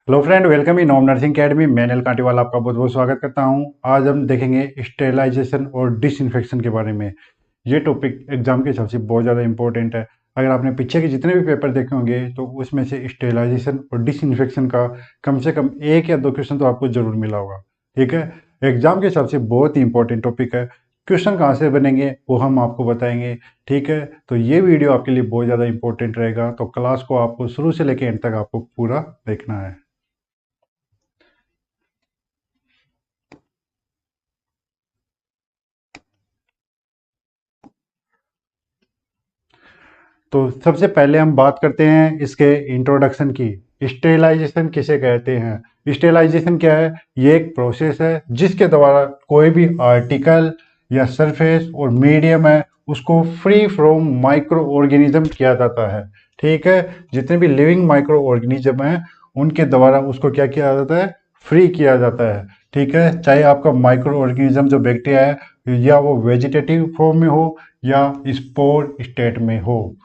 Hello friend, welcome in home nursing academy. मैं अनिल कांटीवाला आपका बहुत बहुत स्वागत करता हूं। आज हम देखेंगे स्टेरिलाइजेशन और डिसइंफेक्शन के बारे में। ये टॉपिक एग्जाम के हिसाब से बहुत ज़्यादा इंपॉर्टेंट है। अगर आपने पीछे के जितने भी पेपर देखे होंगे तो उसमें से स्टेरिलाइजेशन और डिसइंफेक्शन का कम से कम एक या दो क्वेश्चन तो आपको जरूर मिला होगा। ठीक है, एग्जाम के हिसाब से बहुत ही इंपॉर्टेंट टॉपिक है। क्वेश्चन कहाँ से बनेंगे वो हम आपको बताएंगे। ठीक है, तो ये वीडियो आपके लिए बहुत ज़्यादा इंपॉर्टेंट रहेगा, तो क्लास को आपको शुरू से लेकर एंड तक आपको पूरा देखना है। तो सबसे पहले हम बात करते हैं इसके इंट्रोडक्शन की। स्टेरिलाइजेशन किसे कहते हैं? स्टेरिलाइजेशन क्या है? ये एक प्रोसेस है जिसके द्वारा कोई भी आर्टिकल या सरफेस और मीडियम है उसको फ्री फ्रॉम माइक्रो ऑर्गेनिज्म किया जाता है। ठीक है, जितने भी लिविंग माइक्रो ऑर्गेनिज्म हैं उनके द्वारा उसको क्या किया जाता है? फ्री किया जाता है। ठीक है, चाहे आपका माइक्रो ऑर्गेनिज्म जो बैक्टीरिया है या वो वेजिटेटिव फॉर्म में हो या स्पोर स्टेट में हो।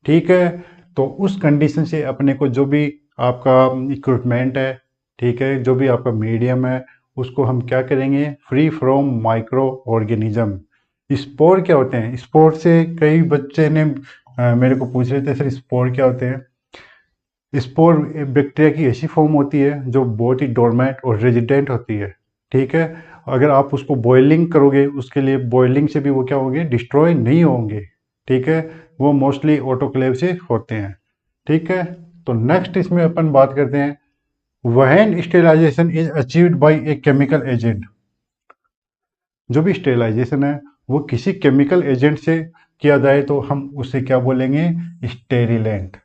ठीक है, तो उस कंडीशन से अपने को जो भी आपका इक्विपमेंट है, ठीक है, जो भी आपका मीडियम है, उसको हम क्या करेंगे? Free from micro organism. Spore क्या होते हैं? स्पोर से कई बच्चे ने मेरे को पूछ रहे थे, सर स्पोर क्या होते हैं? स्पोर बैक्टीरिया की ऐसी फॉर्म होती है जो बहुत ही डोरमेंट और रेजिडेंट होती है। ठीक है, अगर आप उसको बॉइलिंग करोगे, उसके लिए बॉइलिंग से भी वो क्या होंगे? डिस्ट्रॉय नहीं होंगे। ठीक है, वो मोस्टली ऑटोक्लेव से होते हैं। ठीक है, तो नेक्स्ट इसमें अपन बात करते हैं when sterilisation is achieved by a chemical agent. जो भी स्टेरिलाइजेशन है वो किसी केमिकल एजेंट से किया जाए तो हम उसे क्या बोलेंगे? स्टेरिलेंट।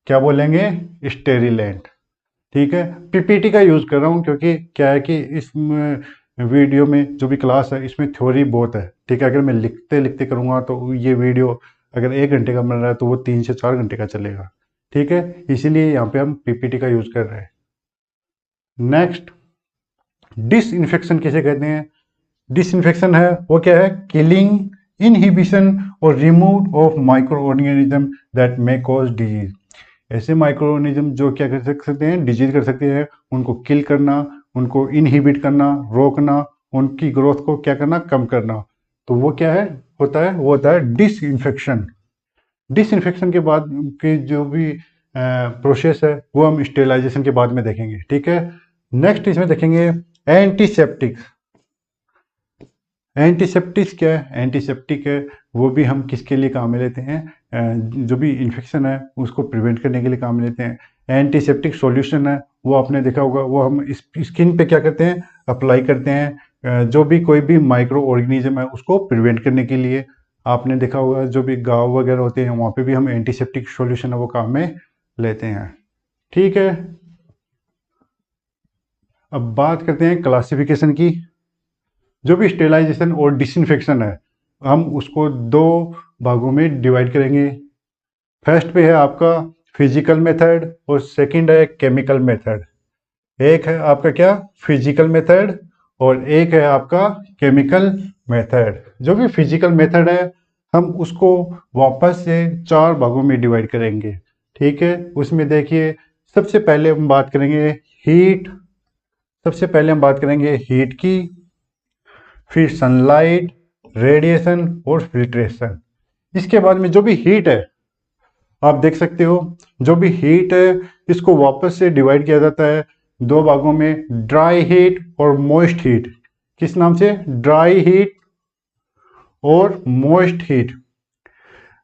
क्या बोलेंगे? स्टेरिलेंट। ठीक है, पीपीटी का यूज़ कर रहा हूँ क्योंकि क्या है कि इस वीडियो में जो भी क्लास है इसमें थ्योरी बहुत है। ठीक है, अगर मैं लिखते लिखते करूँगा तो ये वीडियो अगर 1 घंटे का बन रहा है तो वो 3 से 4 घंटे का चलेगा। ठीक है, इसीलिए यहाँ पे हम पीपीटी का यूज़ कर रहे हैं। नेक्स्ट, डिसइंफेक्शन किसे कहते हैं? डिसइंफेक्शन है वो क्या है? किलिंग, इनहिबिशन और remove of micro organism that may cause disease. ऐसे माइक्रो ऑर्गेनिज्म जो क्या कर सकते हैं? डिजीज कर सकते हैं। उनको किल करना, उनको इनहिबिट करना, रोकना, उनकी ग्रोथ को क्या करना? कम करना। तो वो क्या है? होता है, वो होता है डिसइंफेक्शन। डिसइंफेक्शन के बाद के जो भी प्रोसेस है वो हम स्टेरिलाइजेशन के बाद में देखेंगे। ठीक है, नेक्स्ट इसमें देखेंगे एंटीसेप्टिक। एंटीसेप्टिक क्या है? एंटीसेप्टिक है वो भी हम किसके लिए काम में लेते हैं? जो भी इन्फेक्शन है उसको प्रिवेंट करने के लिए काम में लेते हैं। एंटीसेप्टिक सॉल्यूशन है वो आपने देखा होगा, वो हम स्किन पे क्या करते हैं? अप्लाई करते हैं। जो भी कोई भी माइक्रो ऑर्गेनिज्म है उसको प्रिवेंट करने के लिए। आपने देखा होगा जो भी गाँव वगैरह होते हैं वहाँ पे भी हम एंटीसेप्टिक सॉल्यूशन है वो काम में लेते हैं। ठीक है, अब बात करते हैं क्लासिफिकेशन की। जो भी स्टेलाइजेशन और डिसइंफेक्शन है हम उसको दो भागों में डिवाइड करेंगे। फर्स्ट पे है आपका फिजिकल मेथड और सेकंड है केमिकल मेथड। एक है आपका क्या? फिजिकल मेथड और एक है आपका केमिकल मेथड। जो भी फिजिकल मेथड है हम उसको वापस से 4 भागों में डिवाइड करेंगे। ठीक है, उसमें देखिए सबसे पहले हम बात करेंगे हीट। सबसे पहले हम बात करेंगे हीट की, फिर सनलाइट, रेडिएशन और फिल्ट्रेशन। इसके बाद में जो भी हीट है आप देख सकते हो, जो भी हीट है इसको वापस से डिवाइड किया जाता है 2 भागों में, ड्राई हीट और मॉइस्ट हीट। किस नाम से? ड्राई हीट और मॉइस्ट हीट।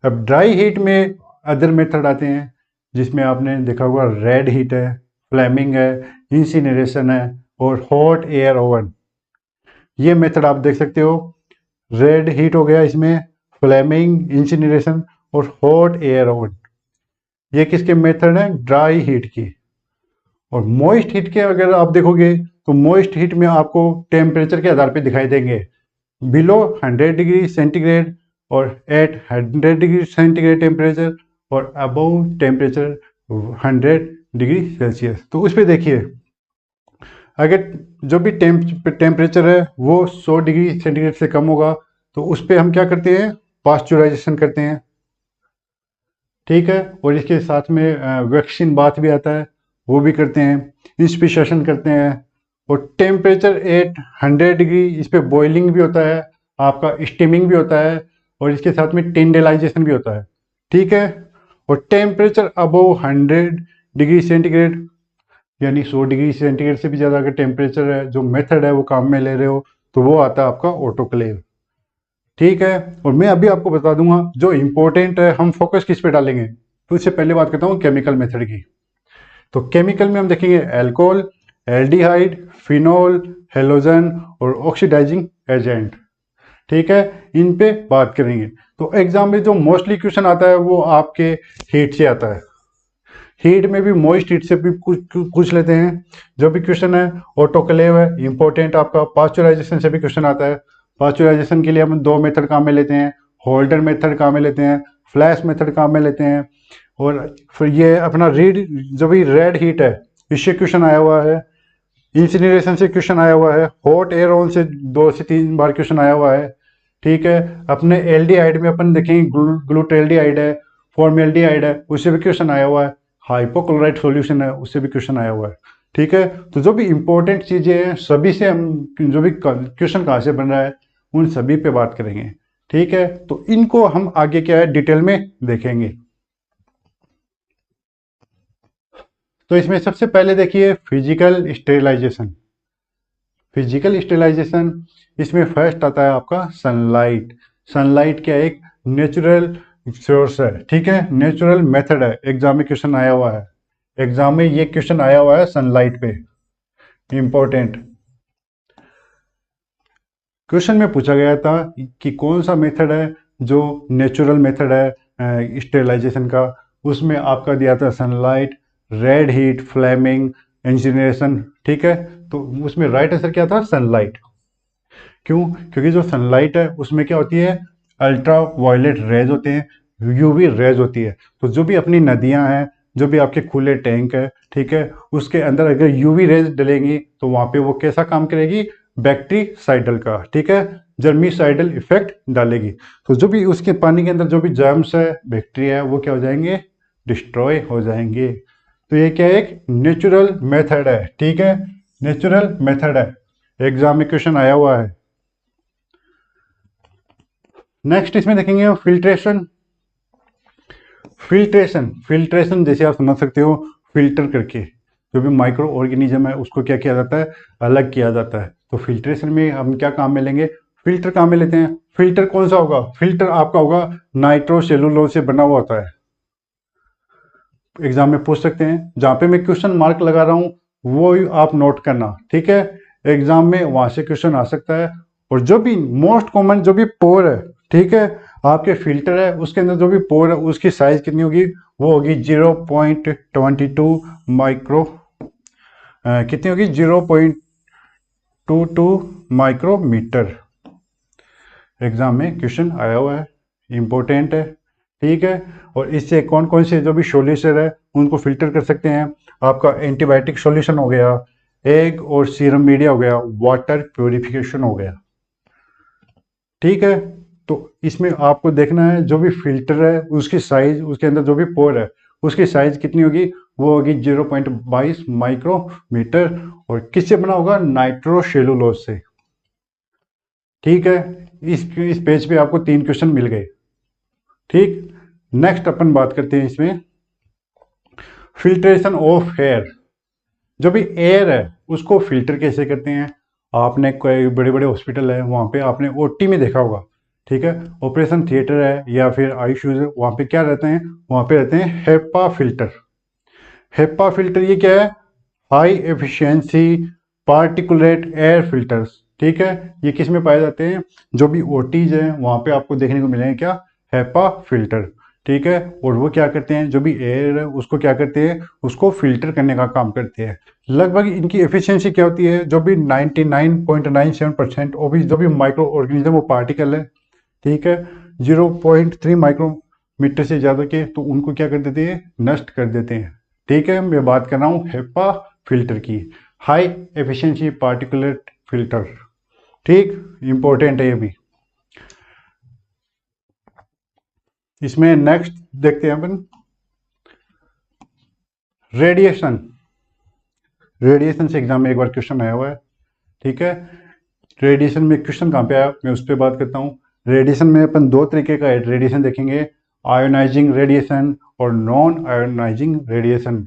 अब ड्राई हीट में अदर मेथड आते हैं जिसमें आपने देखा होगा रेड हीट है, फ्लेमिंग है, इंसिनरेशन है और हॉट एयर ओवन। ये मेथड आप देख सकते हो। रेड हीट हो गया, इसमें फ्लेमिंग, इंसिनरेशन और हॉट एयर ओवन। ये किसके मेथड हैं? ड्राई हीट की। और मॉइस्ट हीट के अगर आप देखोगे तो मॉइस्ट हीट में आपको टेम्परेचर के आधार पे दिखाई देंगे, बिलो 100 डिग्री सेंटीग्रेड और एट 100 डिग्री सेंटीग्रेड टेम्परेचर और अबव टेम्परेचर 100 डिग्री सेल्सियस। तो उस पर देखिए अगर जो भी टेम्परेचर है वो 100 डिग्री सेंटीग्रेड से कम होगा तो उस पर हम क्या करते हैं? पास्चुराइजेशन करते हैं। ठीक है, और इसके साथ में वैक्सीन बाथ भी आता है, वो भी करते हैं, इंस्पिरेशन करते हैं। और टेम्परेचर 800 डिग्री, इस पे बॉइलिंग भी होता है, आपका स्टीमिंग भी होता है, और इसके साथ में टिंडेलाइजेशन भी होता है। ठीक है। और टेम्परेचर अबव 100 डिग्री सेंटीग्रेड, यानी 100 डिग्री सेंटीग्रेड से भी ज़्यादा अगर टेम्परेचर है, जो मेथड है वो काम में ले रहे हो, तो वो आता है आपका ऑटोक्लेव। ठीक है। और मैं अभी आपको बता दूंगा जो इंपॉर्टेंट है, हम फोकस किस पे डालेंगे। तो इससे पहले बात करता हूँ केमिकल मेथड की। तो केमिकल में हम देखेंगे एल्कोहल, एल्डिहाइड, फिनोल, हेलोजन और ऑक्सीडाइजिंग एजेंट। ठीक है, इन पे बात करेंगे। तो एग्जाम में जो मोस्टली क्वेश्चन आता है वो आपके हीट से आता है। हीट में भी मॉइस्ट हीट से भी कुछ पूछ लेते हैं। जो भी क्वेश्चन है ऑटोक्लेव है इंपॉर्टेंट आपका। पास्चुराइजेशन से भी क्वेश्चन आता है। पास्चुराइजेशन के लिए हम दो मेथड काम में लेते हैं, होल्डर मेथड काम में लेते हैं, फ्लैश मेथड काम में लेते हैं। और फिर ये अपना रीड, जो भी रेड हीट है, इससे क्वेश्चन आया हुआ है। इंसिनरेशन से क्वेश्चन आया हुआ है। हॉट एयर ऑन से 2 से 3 बार क्वेश्चन आया हुआ है। ठीक है। अपने एल्डिहाइड में अपन देखेंगे ग्लूटेल्डिहाइड है, फॉर्मेल्डिहाइड है, उससे भी क्वेश्चन आया हुआ है। हाइपोक्लोराइड सॉल्यूशन है, उससे भी क्वेश्चन आया हुआ है। ठीक है। तो जो भी इंपॉर्टेंट चीजें हैं सभी से हम, जो भी क्वेश्चन कहाँ से बन रहा है, उन सभी पे बात करेंगे। ठीक है। तो इनको हम आगे क्या है डिटेल में देखेंगे। तो इसमें सबसे पहले देखिए फिजिकल स्टेरिलाइजेशन। फिजिकल स्टेरिलाइजेशन, इसमें फर्स्ट आता है आपका सनलाइट। सनलाइट क्या एक नेचुरल सोर्स है। ठीक है, नेचुरल मेथड है। एग्जाम में क्वेश्चन आया हुआ है, एग्जाम में ये क्वेश्चन आया हुआ है सनलाइट पे, इंपॉर्टेंट क्वेश्चन में पूछा गया था कि कौन सा मेथड है जो नेचुरल मेथड है स्टेरिलाइजेशन का। उसमें आपका दिया था सनलाइट, रेड हीट, फ्लेमिंग, इंजीनियरेशन। ठीक है। तो उसमें राइट आंसर क्या था, सनलाइट। क्यों? क्योंकि जो सनलाइट है उसमें क्या होती है, अल्ट्रा वायलेट रेज होते हैं, यूवी रेज होती है। तो जो भी अपनी नदियां हैं, जो भी आपके खुले टैंक है, ठीक है, उसके अंदर अगर यूवी रेज डलेंगी तो वहां पे वो कैसा काम करेगी, बैक्टीसाइडल का, ठीक है, जर्मीसाइडल इफेक्ट डालेगी। तो जो भी उसके पानी के अंदर जो भी जर्म्स है, बैक्टीरिया है, वो क्या हो जाएंगे, डिस्ट्रॉय हो जाएंगे। तो ये क्या है, एक नेचुरल मेथड है। ठीक है, नेचुरल मेथड है, एग्जाम में क्वेश्चन आया हुआ है। नेक्स्ट इसमें देखेंगे फिल्ट्रेशन। फिल्ट्रेशन, फिल्ट्रेशन जैसे आप समझ सकते हो, फिल्टर करके जो भी माइक्रो ऑर्गेनिज्म है उसको क्या किया जाता है, अलग किया जाता है। तो फिल्ट्रेशन में हम क्या काम में लेंगे, फिल्टर काम में लेते हैं। फिल्टर कौन सा होगा, फिल्टर आपका होगा नाइट्रोसेलुलोज से बना हुआ होता है। एग्जाम में पूछ सकते हैं, जहां पे मैं क्वेश्चन मार्क लगा रहा हूं वो आप नोट करना। ठीक है, एग्जाम में वहां से क्वेश्चन आ सकता है। और जो भी मोस्ट कॉमन जो भी पोर है, ठीक है, आपके फिल्टर है उसके अंदर जो भी पोर है उसकी साइज कितनी होगी, वो होगी 0.22 माइक्रो, कितनी होगी, 0.22 माइक्रोमीटर। एग्जाम में क्वेश्चन आया हुआ है, इंपॉर्टेंट है। ठीक है। और इससे कौन कौन से जो भी सॉल्यूशन है उनको फिल्टर कर सकते हैं, आपका एंटीबायोटिक सॉल्यूशन हो गया, एग और सीरम मीडिया हो गया, वाटर प्योरिफिकेशन हो गया। ठीक है। तो इसमें आपको देखना है जो भी फिल्टर है उसकी साइज, उसके अंदर जो भी पोर है उसकी साइज कितनी होगी, वो होगी 0.22 माइक्रोमीटर। और किससे बना होगा, नाइट्रोसेलुलोज से। ठीक है, इस पेज पे आपको 3 क्वेश्चन मिल गए। ठीक, नेक्स्ट अपन बात करते हैं इसमें फिल्ट्रेशन ऑफ एयर। जो भी एयर है उसको फिल्टर कैसे करते हैं। आपने कोई बड़े बड़े हॉस्पिटल है वहाँ पे आपने ओटी में देखा होगा, ठीक है, ऑपरेशन थिएटर है या फिर आईसीयू है, वहाँ पे क्या रहते हैं, वहाँ पे रहते हैं हेपा फिल्टर। हेपा फिल्टर ये क्या है, high efficiency particulate air filters. ठीक है, ये किस में पाए जाते हैं, जो भी ओटीज हैं वहाँ पे आपको देखने को मिलेंगे क्या, हेपा फिल्टर। ठीक है, और वो क्या करते हैं, जो भी एयर है उसको क्या करते हैं, उसको फिल्टर करने का काम करते हैं। लगभग इनकी एफिशिएंसी क्या होती है, जो भी 99.97% और भी जो भी माइक्रो ऑर्गेनिज्म वो पार्टिकल है, ठीक है, 0.3 माइक्रोमीटर से ज़्यादा के, तो उनको क्या कर देते हैं, नष्ट कर देते हैं। ठीक है, मैं बात कर रहा हूँ हेपा फिल्टर की, हाई एफिशिएंसी पार्टिकुलेट फिल्टर। ठीक, इंपॉर्टेंट है ये भी। इसमें नेक्स्ट देखते हैं अपन रेडिएशन। रेडिएशन से एग्जाम में एक बार क्वेश्चन आया हुआ है, ठीक है। रेडिएशन में क्वेश्चन कहाँ पे आया, मैं उस पर बात करता हूँ। रेडिएशन में अपन दो तरीके का रेडिएशन देखेंगे, आयोनाइजिंग रेडिएशन और नॉन आयोनाइजिंग रेडिएशन।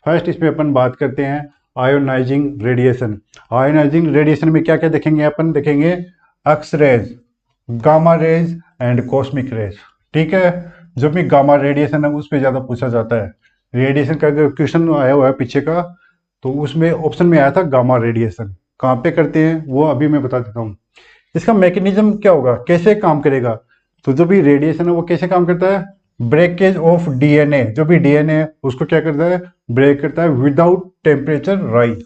फर्स्ट इसमें अपन बात करते हैं आयोनाइजिंग रेडिएशन। आयोनाइजिंग रेडिएशन में क्या क्या देखेंगे, अपन देखेंगे X rays, gamma rays and cosmic rays, ठीक है। जो भी गामा रेडिएशन है उस पर ज़्यादा पूछा जाता है। रेडिएशन का अगर क्वेश्चन आया हुआ है पीछे का, तो उसमें ऑप्शन में आया था गामा रेडिएशन। कहाँ पे करते हैं वो अभी मैं बता देता हूँ। इसका मैकेनिज्म क्या होगा, कैसे काम करेगा, तो जो भी रेडिएशन है वो कैसे काम करता है, ब्रेकेज ऑफ डीएनए, जो भी डीएनए है उसको क्या करता है, ब्रेक करता है विदाउट टेम्परेचर राइज।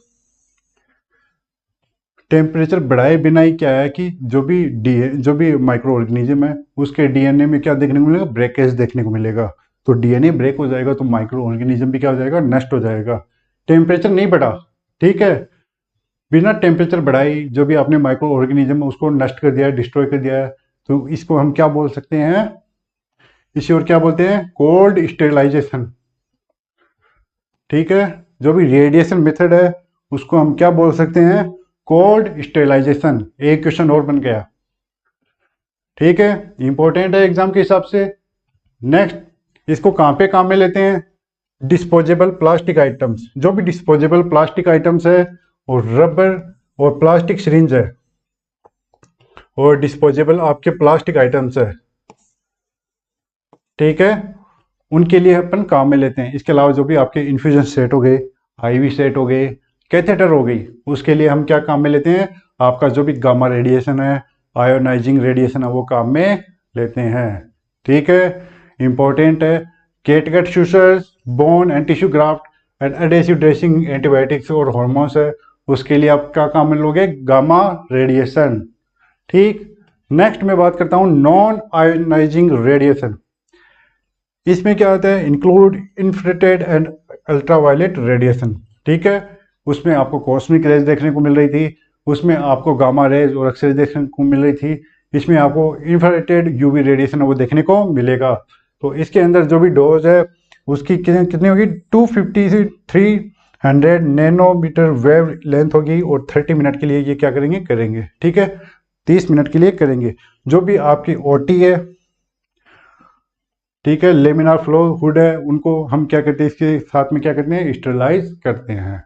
टेम्परेचर बढ़ाए बिना ही क्या है कि जो भी माइक्रो ऑर्गेनिज्म है उसके डीएनए में क्या देखने को मिलेगा, ब्रेकेज देखने को मिलेगा। तो डीएनए ब्रेक हो जाएगा तो माइक्रो ऑर्गेनिज्म भी क्या हो जाएगा, नष्ट हो जाएगा। टेम्परेचर नहीं बढ़ा, ठीक है, बिना टेम्परेचर बढ़ाई जो भी आपने माइक्रो ऑर्गेनिज्म उसको नष्ट कर दिया है, डिस्ट्रॉय कर दिया है, तो इसको हम क्या बोल सकते हैं, इसी और क्या बोलते हैं, कोल्ड स्टेरिलाइजेशन, ठीक है। जो भी रेडिएशन मेथड है उसको हम क्या बोल सकते हैं, कोल्ड स्टेरिलाइजेशन। एक क्वेश्चन और बन गया, ठीक है, इंपॉर्टेंट है एग्जाम के हिसाब से। नेक्स्ट इसको कहाँ पे काम में लेते हैं, डिस्पोजेबल प्लास्टिक आइटम्स, जो भी डिस्पोजेबल प्लास्टिक आइटम्स है और रबर और प्लास्टिक सिरिंज है और डिस्पोजेबल आपके प्लास्टिक आइटम्स है, ठीक है, उनके लिए अपन काम में लेते हैं। इसके अलावा जो भी आपके इन्फ्यूजन सेट हो गए, आईवी सेट हो गए, कैथेटर हो गई, उसके लिए हम क्या काम में लेते हैं, आपका जो भी गामा रेडिएशन है, आयोनाइजिंग रेडिएशन है, वो काम में लेते हैं, ठीक है। इंपॉर्टेंट है catgut sutures, bone and tissue graft and adhesive dressing, antibiotics और हॉर्मोन्स है, उसके लिए आप क्या काम में लोगे, गामा रेडिएशन, ठीक। नेक्स्ट मैं बात करता हूँ नॉन आयोनाइजिंग रेडिएशन। इसमें क्या होता है, include infrared and ultraviolet radiation, ठीक है। उसमें आपको कॉस्मिक रेज देखने को मिल रही थी, उसमें आपको गामा रेज और एक्स रेज देखने को मिल रही थी, इसमें आपको इंफ्रारेड यूवी रेडिएशन है वो देखने को मिलेगा। तो इसके अंदर जो भी डोज है उसकी कितनी होगी, 250 से 300 नैनोमीटर वेव लेंथ होगी और 30 मिनट के लिए ये क्या करेंगे, ठीक है, 30 मिनट के लिए करेंगे। जो भी आपकी ओटी है, ठीक है, लेमिनार फ्लो हुड है, उनको हम क्या करते हैं, इसके साथ में क्या करते हैं, स्टेरिलाइज करते हैं,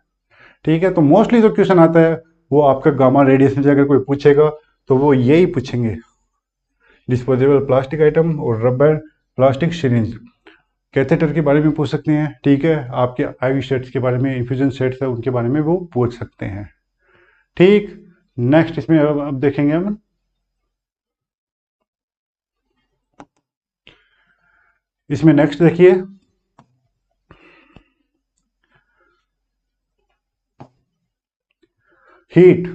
ठीक है। तो मोस्टली जो क्वेश्चन आता है वो आपका गामा रेडिएशन से अगर कोई पूछेगा तो वो यही पूछेंगे, डिस्पोजेबल प्लास्टिक आइटम और रबर प्लास्टिक सिरिंज। कैथेटर के बारे में पूछ सकते हैं, ठीक है, आपके आईवी सेट्स के बारे में, इन्फ्यूजन सेट्स है उनके बारे में वो पूछ सकते हैं, ठीक। नेक्स्ट इसमें अब देखेंगे हम, इसमें नेक्स्ट देखिए हीट।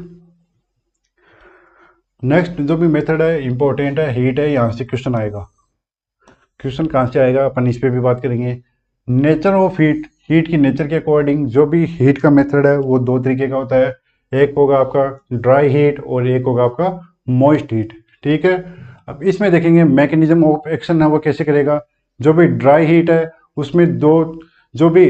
नेक्स्ट जो भी मेथड है इंपॉर्टेंट है, हीट है, यहाँ से क्वेश्चन आएगा। क्वेश्चन कहाँ से आएगा, अपन इस पे भी बात करेंगे। नेचर ऑफ हीट, हीट की नेचर के अकॉर्डिंग जो भी हीट का मेथड है वो दो तरीके का होता है, एक होगा आपका ड्राई हीट और एक होगा आपका मॉइस्ट हीट, ठीक है। अब इसमें देखेंगे मैकेनिज्म ऑफ एक्शन है वो कैसे करेगा। जो भी ड्राई हीट है उसमें जो भी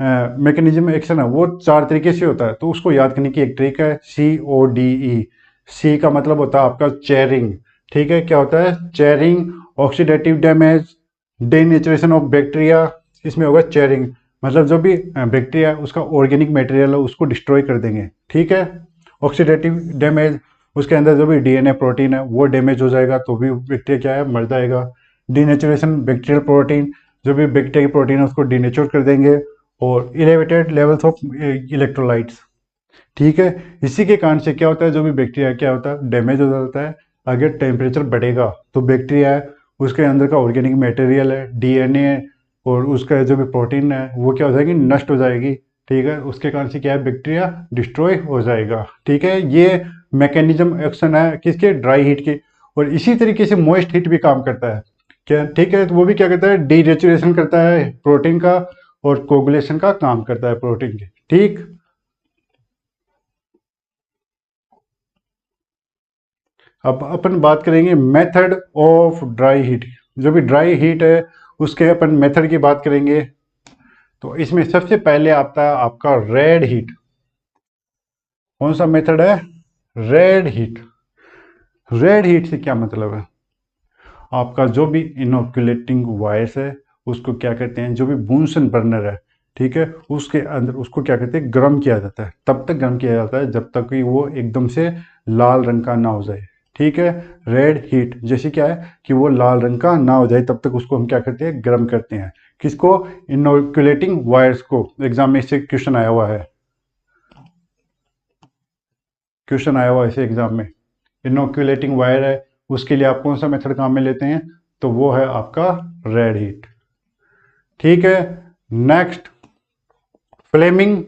मैकेनिज्म एक्शन है वो चार तरीके से होता है, तो उसको याद करने की एक ट्रिक है, CODE। सी का मतलब होता है आपका चेयरिंग, ठीक है, क्या होता है, charring, oxidative damage, denaturation of bacteria, इसमें होगा चेयरिंग, मतलब जो भी बैक्टीरिया उसका ऑर्गेनिक मटेरियल है उसको डिस्ट्रॉय कर देंगे, ठीक है। ऑक्सीडेटिव डैमेज, उसके अंदर जो भी डीएनए प्रोटीन है वो डैमेज हो जाएगा तो भी बैक्टीरिया क्या है, मर जाएगा। डीनेचुरेशन, बैक्टीरियल प्रोटीन, जो भी बैक्टीरिया प्रोटीन है उसको डीनेचर कर देंगे। और इलेवेटेड लेवल्स ऑफ इलेक्ट्रोलाइट्स, ठीक है। इसी के कारण से क्या होता है, जो भी बैक्टीरिया क्या होता है, डैमेज हो जाता है। अगर टेम्परेचर बढ़ेगा तो बैक्टीरिया है उसके अंदर का ऑर्गेनिक मटेरियल है, डीएनए और उसका जो भी प्रोटीन है वो क्या हो जाएगी, नष्ट हो जाएगी, ठीक है। उसके कारण से क्या है, बैक्टीरिया डिस्ट्रॉय हो जाएगा, ठीक है। ये मैकेनिज्म एक्शन है किसके, ड्राई हीट के। और इसी तरीके से मॉइस्ट हीट भी काम करता है, क्या, ठीक है, तो वो भी क्या करता है, डीनेचुरेशन करता है प्रोटीन का और कोगुलेशन का काम करता है प्रोटीन के, ठीक। अब अपन बात करेंगे मेथड ऑफ ड्राई हीट। जो भी ड्राई हीट है उसके अपन मेथड की बात करेंगे। तो इसमें सबसे पहले आता है आपका रेड हीट, कौन सा मेथड है? Red heat. रेड हीट से क्या मतलब है? आपका जो भी इनोकुलेटिंग वायर्स है उसको क्या कहते हैं, जो भी बूंसन बर्नर है, ठीक है, उसके अंदर उसको क्या कहते हैं, गर्म किया जाता है। तब तक गर्म किया जाता है जब तक कि वो एकदम से लाल रंग का ना हो जाए, ठीक है। रेड हीट जैसे क्या है कि वो लाल रंग का ना हो जाए तब तक उसको हम क्या करते हैं, गर्म करते हैं। किसको? इनोकुलेटिंग वायर्स को। एग्जाम में इससे क्वेश्चन आया हुआ है, क्वेश्चन आया हुआ है इसे एग्जाम में। इनोकुलेटिंग वायर है, उसके लिए आप कौन सा मेथड काम में लेते हैं? तो वो है आपका रेड हीट, ठीक है। Next, flaming.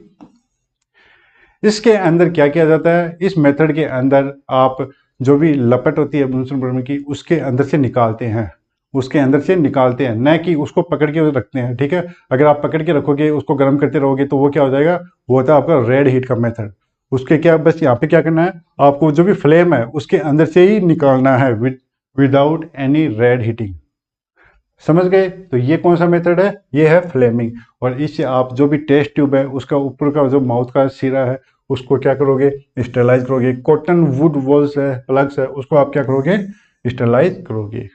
इसके अंदर क्या किया जाता है? इस मेथड के अंदर आप जो भी लपट होती है बुनसन बर्नर की, उसके अंदर से निकालते हैं, उसके अंदर से निकालते हैं, न कि उसको पकड़ के रखते हैं, ठीक है। अगर आप पकड़ के रखोगे, उसको गर्म करते रहोगे, तो वो क्या हो जाएगा, वो होता है आपका रेड हीट का मेथड। उसके क्या, बस यहाँ पे क्या करना है, आपको जो भी फ्लेम है उसके अंदर से ही निकालना है, विदाउट एनी रेड हीटिंग। समझ गए? तो ये कौन सा मेथड है? ये है फ्लेमिंग। और इससे आप जो भी टेस्ट ट्यूब है उसका ऊपर का जो माउथ का सिरा है उसको क्या करोगे, स्टेरलाइज करोगे। कॉटन वुड वॉल्स है, प्लग्स है, उसको आप क्या करोगे, स्टेरलाइज करोगे।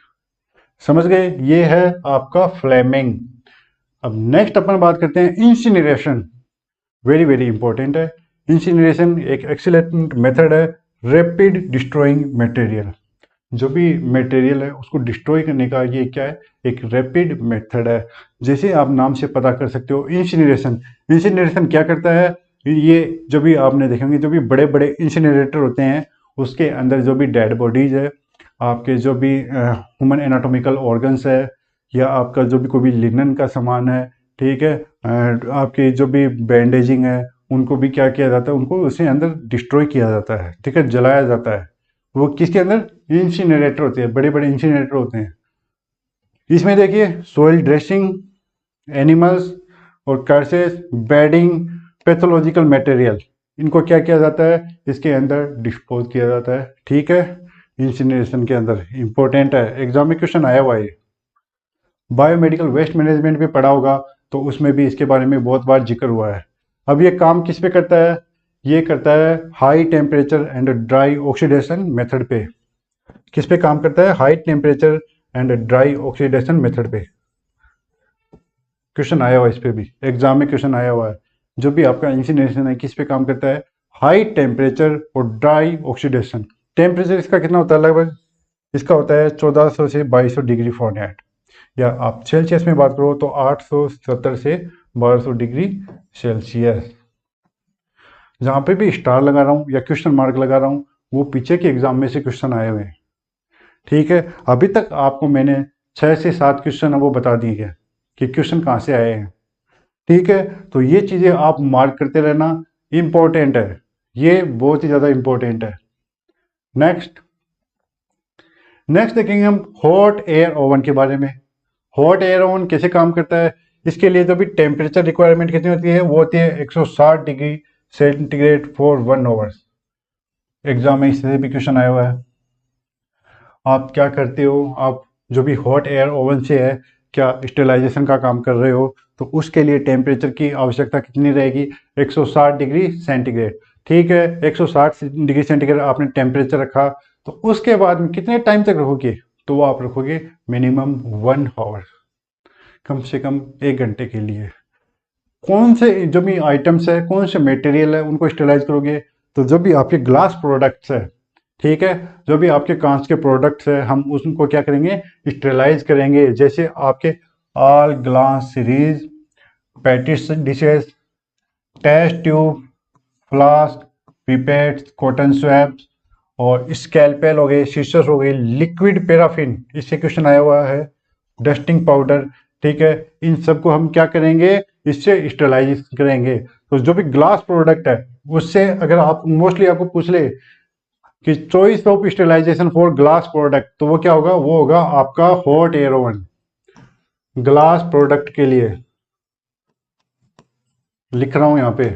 समझ गए? ये है आपका फ्लेमिंग। अब नेक्स्ट अपन बात करते हैं इंसिनरेशन। वेरी वेरी इंपॉर्टेंट है। इंसिनरेशन एक एक्सीलेंट मेथड है रैपिड डिस्ट्रॉइंग मटेरियल। जो भी मटेरियल है उसको डिस्ट्रॉय करने का ये क्या है, एक रैपिड मेथड है। जैसे आप नाम से पता कर सकते हो, इंसिनरेशन। इंसिनरेशन क्या करता है, ये जो भी आपने देखेंगे जो भी बड़े बड़े इंसिनरेटर होते हैं उसके अंदर जो भी डेड बॉडीज है, आपके जो भी ह्यूमन एनाटॉमिकल ऑर्गन्स है, या आपका जो भी कोई भी लिनन का सामान है, ठीक है, आपकी जो भी बैंडेजिंग है, उनको भी क्या किया जाता है, उनको उसके अंदर डिस्ट्रॉय किया जाता है, ठीक है, जलाया जाता है। वो किसके अंदर? इंसिनरेटर होते हैं, बड़े बड़े इंसिनरेटर होते हैं। इसमें देखिए सोइल ड्रेसिंग, एनिमल्स और कर्सेस, बेडिंग, पैथोलॉजिकल मटेरियल, इनको क्या किया जाता है, इसके अंदर डिस्पोज किया जाता है, ठीक है। इंसिनरेशन के अंदर इंपॉर्टेंट है, एग्जाम में क्वेश्चन आया हुआ है। बायोमेडिकल वेस्ट मैनेजमेंट भी पढ़ा होगा, तो उसमें भी इसके बारे में बहुत बार जिक्र हुआ है। अब ये काम किस पे करता है? ये करता है high temperature and dry oxidation method पे। किस पे काम करता है? High temperature and dry oxidation method पे। क्वेश्चन आया हुआ है इस पे भी, एग्जाम में क्वेश्चन आया हुआ है। जो भी आपका इंसिनरेशन है किस पे काम करता है? हाई टेम्परेचर और ड्राई ऑक्सीडेशन। टेम्परेचर इसका कितना होता है लगभग? इसका होता है 1400 से 2200 डिग्री फ़ारेनहाइट, या आप सेल्सियस में बात करो तो 870 से 1200 डिग्री सेल्सियस। जहाँ पे भी स्टार लगा रहा हूँ या क्वेश्चन मार्क लगा रहा हूँ, वो पीछे के एग्जाम में से क्वेश्चन आए हुए हैं, ठीक है। अभी तक आपको मैंने 6 से 7 क्वेश्चन है वो बता दिए गए कि क्वेश्चन कहाँ से आए हैं, ठीक है। तो ये चीज़ें आप मार्क करते रहना, इम्पोर्टेंट है, ये बहुत ही ज़्यादा इम्पोर्टेंट है। नेक्स्ट देखेंगे हम हॉट एयर ओवन के बारे में। हॉट एयर ओवन कैसे काम करता है? इसके लिए जो भी टेम्परेचर रिक्वायरमेंट कितनी होती है, वो होती है 160 degree centigrade for 1 hours. Exam में इससे भी क्वेश्चन आया हुआ है। आप क्या करते हो, आप जो भी हॉट एयर ओवन से है, क्या स्टेलाइजेशन का काम कर रहे हो, तो उसके लिए टेम्परेचर की आवश्यकता कितनी रहेगी? 160 डिग्री सेंटीग्रेड, ठीक है। 160 डिग्री सेंटीग्रेड आपने टेम्परेचर रखा, तो उसके बाद में कितने टाइम तक रखोगे? तो वो आप रखोगे मिनिमम 1 आवर, कम से कम 1 घंटे के लिए। कौन से जो भी आइटम्स है, कौन से मटेरियल है, उनको स्टेलाइज करोगे? तो जो भी आपके ग्लास प्रोडक्ट्स है, ठीक है, जो भी आपके कांच के प्रोडक्ट्स है, हम उनको क्या करेंगे, स्टेलाइज करेंगे। जैसे आपके all glass series, petri dishes, test tube, flask, pipettes, cotton swabs और स्कैल्पेल हो गए, सीसर्स हो गए, लिक्विड पैराफिन, इससे क्वेश्चन आया हुआ है, डस्टिंग पाउडर, ठीक है। इन सबको हम क्या करेंगे, इससे स्टेलाइज करेंगे। तो जो भी ग्लास प्रोडक्ट है उससे अगर आप मोस्टली आपको पूछ ले कि choice of sterilisation for glass product, तो वो क्या होगा, वो होगा आपका hot air oven. Glass product के लिए लिख रहा हूं यहां पे,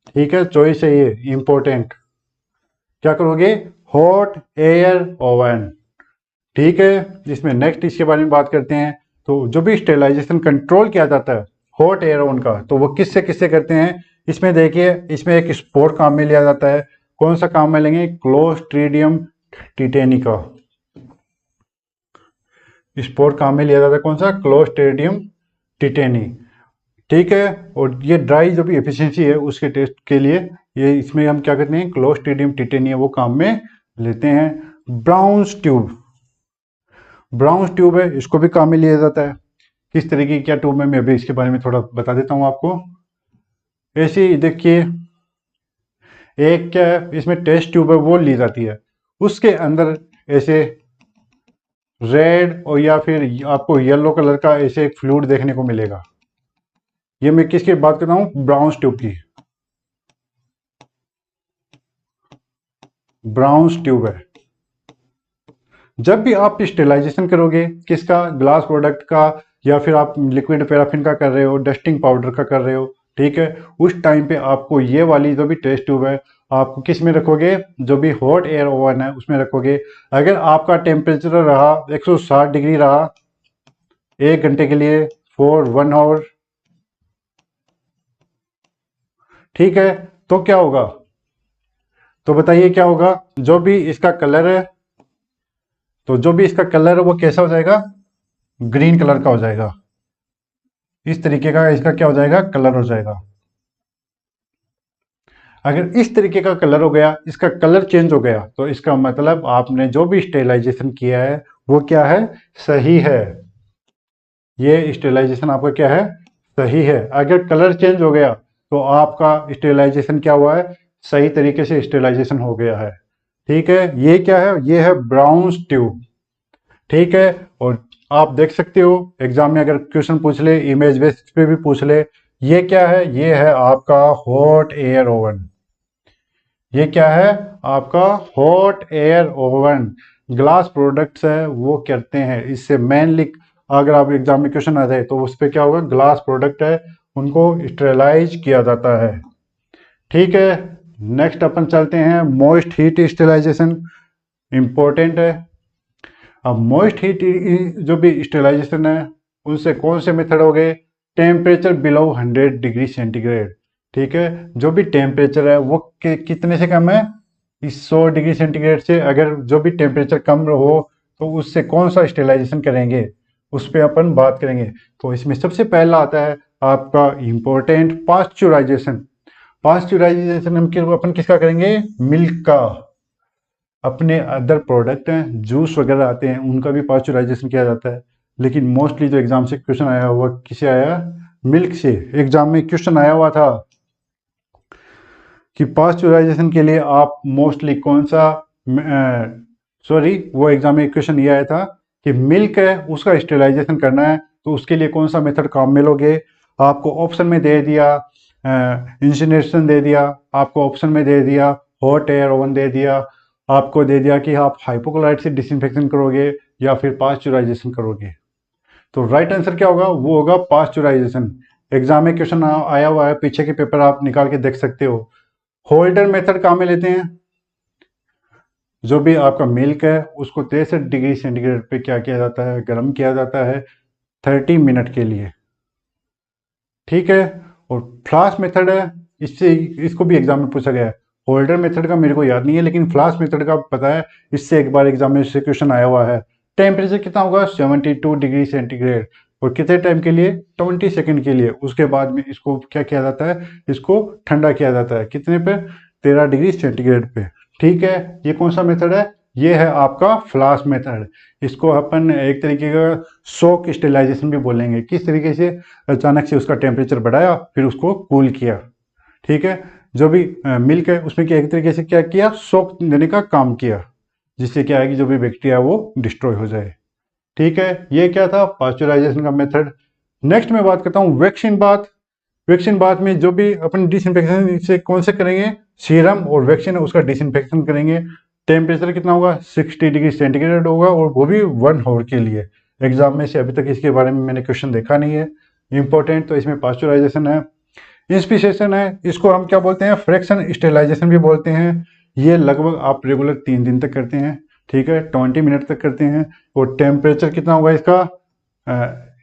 ठीक है, चॉइस है ये इंपॉर्टेंट। क्या करोगे? हॉट एयर ओवन, ठीक है। इसमें नेक्स्ट इसके बारे में बात करते हैं। तो जो भी स्टेलाइजेशन कंट्रोल किया जाता है हॉट एयर ओवन का, तो वो किससे किससे करते हैं? इसमें देखिए, इसमें एक स्पोर काम में लिया जाता है। कौन सा काम में लेंगे? क्लोस्ट्रीडियम टिटेनिका। स्पोर काम में लिया जाता है कौन सा? Clostridium tetani. ठीक है। और ये ड्राई जो भी एफिशिएंसी है उसके टेस्ट के लिए ये इसमें हम क्या करते हैं? क्लोस्ट्रीडियम टिटेनिया वो काम में लेते हैं। ब्राउन्स ट्यूब, ब्राउन्स ट्यूब है, इसको भी काम में लिया जाता है। किस तरीके की क्या ट्यूब में, मैं अभी इसके बारे में थोड़ा बता देता हूँ आपको। ऐसे ही देखिए, एक क्या है, इसमें टेस्ट ट्यूब है वो ली जाती है, उसके अंदर ऐसे रेड और या फिर आपको येलो कलर का ऐसे एक फ्लूइड देखने को मिलेगा। ये मैं किसकी बात कर रहा हूँ? ब्राउन्स ट्यूब की। ब्राउन्स ट्यूब है। जब भी आप स्टेलाइजेशन करोगे किसका? ग्लास प्रोडक्ट का, या फिर आप लिक्विड पैराफिन का कर रहे हो, डस्टिंग पाउडर का कर रहे हो, ठीक है, उस टाइम पे आपको ये वाली जो भी टेस्ट ट्यूब है आपको किस में रखोगे? जो भी हॉट एयर ओवन है उसमें रखोगे। अगर आपका टेम्परेचर रहा 160 डिग्री रहा 1 घंटे के लिए, फॉर 1 आवर, ठीक है, तो क्या होगा? तो बताइए क्या होगा? जो भी इसका कलर है, तो जो भी इसका कलर है वो कैसा हो जाएगा? ग्रीन कलर का हो जाएगा। इस तरीके का इसका क्या हो जाएगा? कलर हो जाएगा। अगर इस तरीके का कलर हो गया, इसका कलर चेंज हो गया, तो इसका मतलब आपने जो भी स्टेलाइजेशन किया है वो क्या है? सही है। ये स्टेलाइजेशन आपका क्या है? सही है। अगर कलर चेंज हो गया तो आपका स्टेलाइजेशन क्या हुआ है? सही तरीके से स्टेलाइजेशन हो गया है। ठीक है। ये क्या है? ये है ब्राउन्स ट्यूब। ठीक है। और आप देख सकते हो एग्जाम में अगर क्वेश्चन पूछ ले, इमेज बेस पे भी पूछ ले, ये क्या है? ये है आपका हॉट एयर ओवन। ये क्या है? आपका hot air oven. Glass products है वो करते हैं इससे मेनली, अगर आप एग्जाम में क्वेश्चन आ जाए तो उस पर क्या होगा? ग्लास प्रोडक्ट है उनको स्टेरलाइज किया जाता है। ठीक है। नेक्स्ट अपन चलते हैं मॉइस्ट हीट स्टेलाइजेशन। इंपॉर्टेंट है। अब मॉइस्ट हीट जो भी स्टेलाइजेशन है उनसे कौन से मेथड हो गए? Temperature below 100 degree centigrade. ठीक है। जो भी टेम्परेचर है वो कितने से कम है? इस 100 डिग्री सेंटीग्रेड से। अगर जो भी टेम्परेचर कम हो तो उससे कौन सा स्टेलाइजेशन करेंगे, उस पर अपन बात करेंगे। तो इसमें सबसे पहला आता है आपका इंपॉर्टेंट पास्चुराइजेशन। पास्चुराइजेशन हम अपन किसका करेंगे? मिल्क का। अपने अदर प्रोडक्ट हैं, जूस वगैरह आते हैं, उनका भी पास्चुराइजेशन किया जाता है, लेकिन मोस्टली जो एग्जाम से क्वेश्चन आया हुआ किसे आया? मिल्क से। एग्जाम में क्वेश्चन आया हुआ था कि पास्चुराइजेशन के लिए आप मोस्टली कौन सा, सॉरी, वो एग्जाम में क्वेश्चन ये आया था कि मिल्क है उसका स्टेलाइजेशन करना है तो उसके लिए कौन सा मेथड काम में लोगे? आपको ऑप्शन में दे दिया इंसिनरेशन दे दिया, आपको ऑप्शन में दे दिया हॉट एयर ओवन दे दिया, आपको दे दिया कि आप हाइपोक्लोराइड से डिसइंफेक्शन करोगे या फिर पास्चुराइजेशन करोगे। तो राइट आंसर क्या होगा? वो होगा पास्चुराइजेशन। एग्जाम में क्वेश्चन आया हुआ है, पीछे के पेपर आप निकाल के देख सकते हो। होल्डर मेथड काम में लेते हैं। जो भी आपका मिल्क है उसको 63 डिग्री सेंटीग्रेड पे क्या किया जाता है? गर्म किया जाता है 30 मिनट के लिए। ठीक है। और फ्लास्क मेथड है, इससे इसको भी एग्जाम में पूछा गया है। होल्डर मेथड का मेरे को याद नहीं है, लेकिन फ्लास्क मेथड का पता है, इससे एक बार एग्जाम में से क्वेश्चन आया हुआ है। टेम्परेचर कितना होगा? 72 डिग्री सेंटीग्रेड। और कितने टाइम के लिए? 20 सेकंड के लिए। उसके बाद में इसको क्या किया जाता है? इसको ठंडा किया जाता है कितने पे? 13 डिग्री सेंटीग्रेड पे। ठीक है। ये कौन सा मेथड है? ये है आपका फ्लास्क मेथड। इसको अपन एक तरीके का शॉक स्टेलाइजेशन भी बोलेंगे। किस तरीके से? अचानक से उसका टेम्परेचर बढ़ाया फिर उसको कूल किया। ठीक है। जो भी मिल्क है उसमें क्या एक तरीके से क्या किया? शॉक देने का काम किया, जिससे क्या है कि जो भी बैक्टीरिया है वो डिस्ट्रॉय हो जाए। ठीक है। ये क्या था? पास्चुराइजेशन का मेथड। नेक्स्ट मैं बात करता हूँ वैक्सीन बाथ। वैक्सीन बाथ में जो भी अपन डिसइंफेक्शन से कौन से करेंगे? सीरम और वैक्सीन है उसका डिसइंफेक्शन करेंगे। टेम्परेचर कितना होगा? 60 डिग्री सेंटीग्रेड होगा, और वो भी 1 आवर के लिए। एग्जाम में से अभी तक इसके बारे में मैंने क्वेश्चन देखा नहीं है। इंपॉर्टेंट तो इसमें पास्चुराइजेशन है। इंस्पिसेशन है, इसको हम क्या बोलते हैं? फ्रैक्शन स्टेलाइजेशन भी बोलते हैं। ये लगभग आप रेगुलर 3 दिन तक करते हैं। ठीक है। 20 मिनट तक करते हैं। और टेम्परेचर कितना होगा इसका?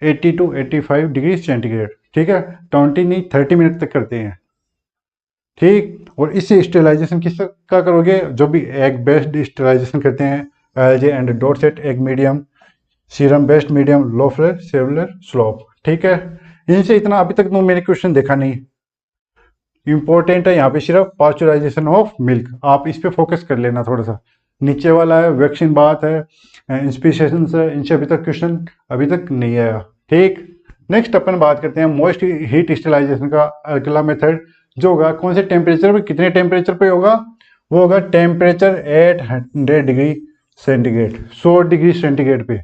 80 टू 85 डिग्री सेंटीग्रेड। ठीक है। 20 नहीं 30 मिनट तक करते हैं। ठीक। और इससे स्टेलाइजेशन किस का करोगे, जो भी एग बेस्ड स्टेलाइजेशन करते हैं, LJ and Dorset egg medium, serum based medium, Loeffler, cellular slope. ठीक है, इनसे इतना अभी तक तो मैंने क्वेश्चन देखा नहीं। इंपॉर्टेंट है यहाँ पे सिर्फ पास्चराइजेशन ऑफ मिल्क, आप इस पे फोकस कर लेना थोड़ा सा। नीचे वाला है वैक्सीन बात है, इंस्पीशिएशन है, इनसे अभी तक क्वेश्चन अभी तक नहीं आया। ठीक। नेक्स्ट अपन बात करते हैं मोस्ट हीट स्टेलाइजेशन का अगला मेथड जो होगा, कौन से टेम्परेचर पे, कितने टेम्परेचर पे होगा, वो होगा temperature 800 degree centigrade, 100 degree centigrade पे।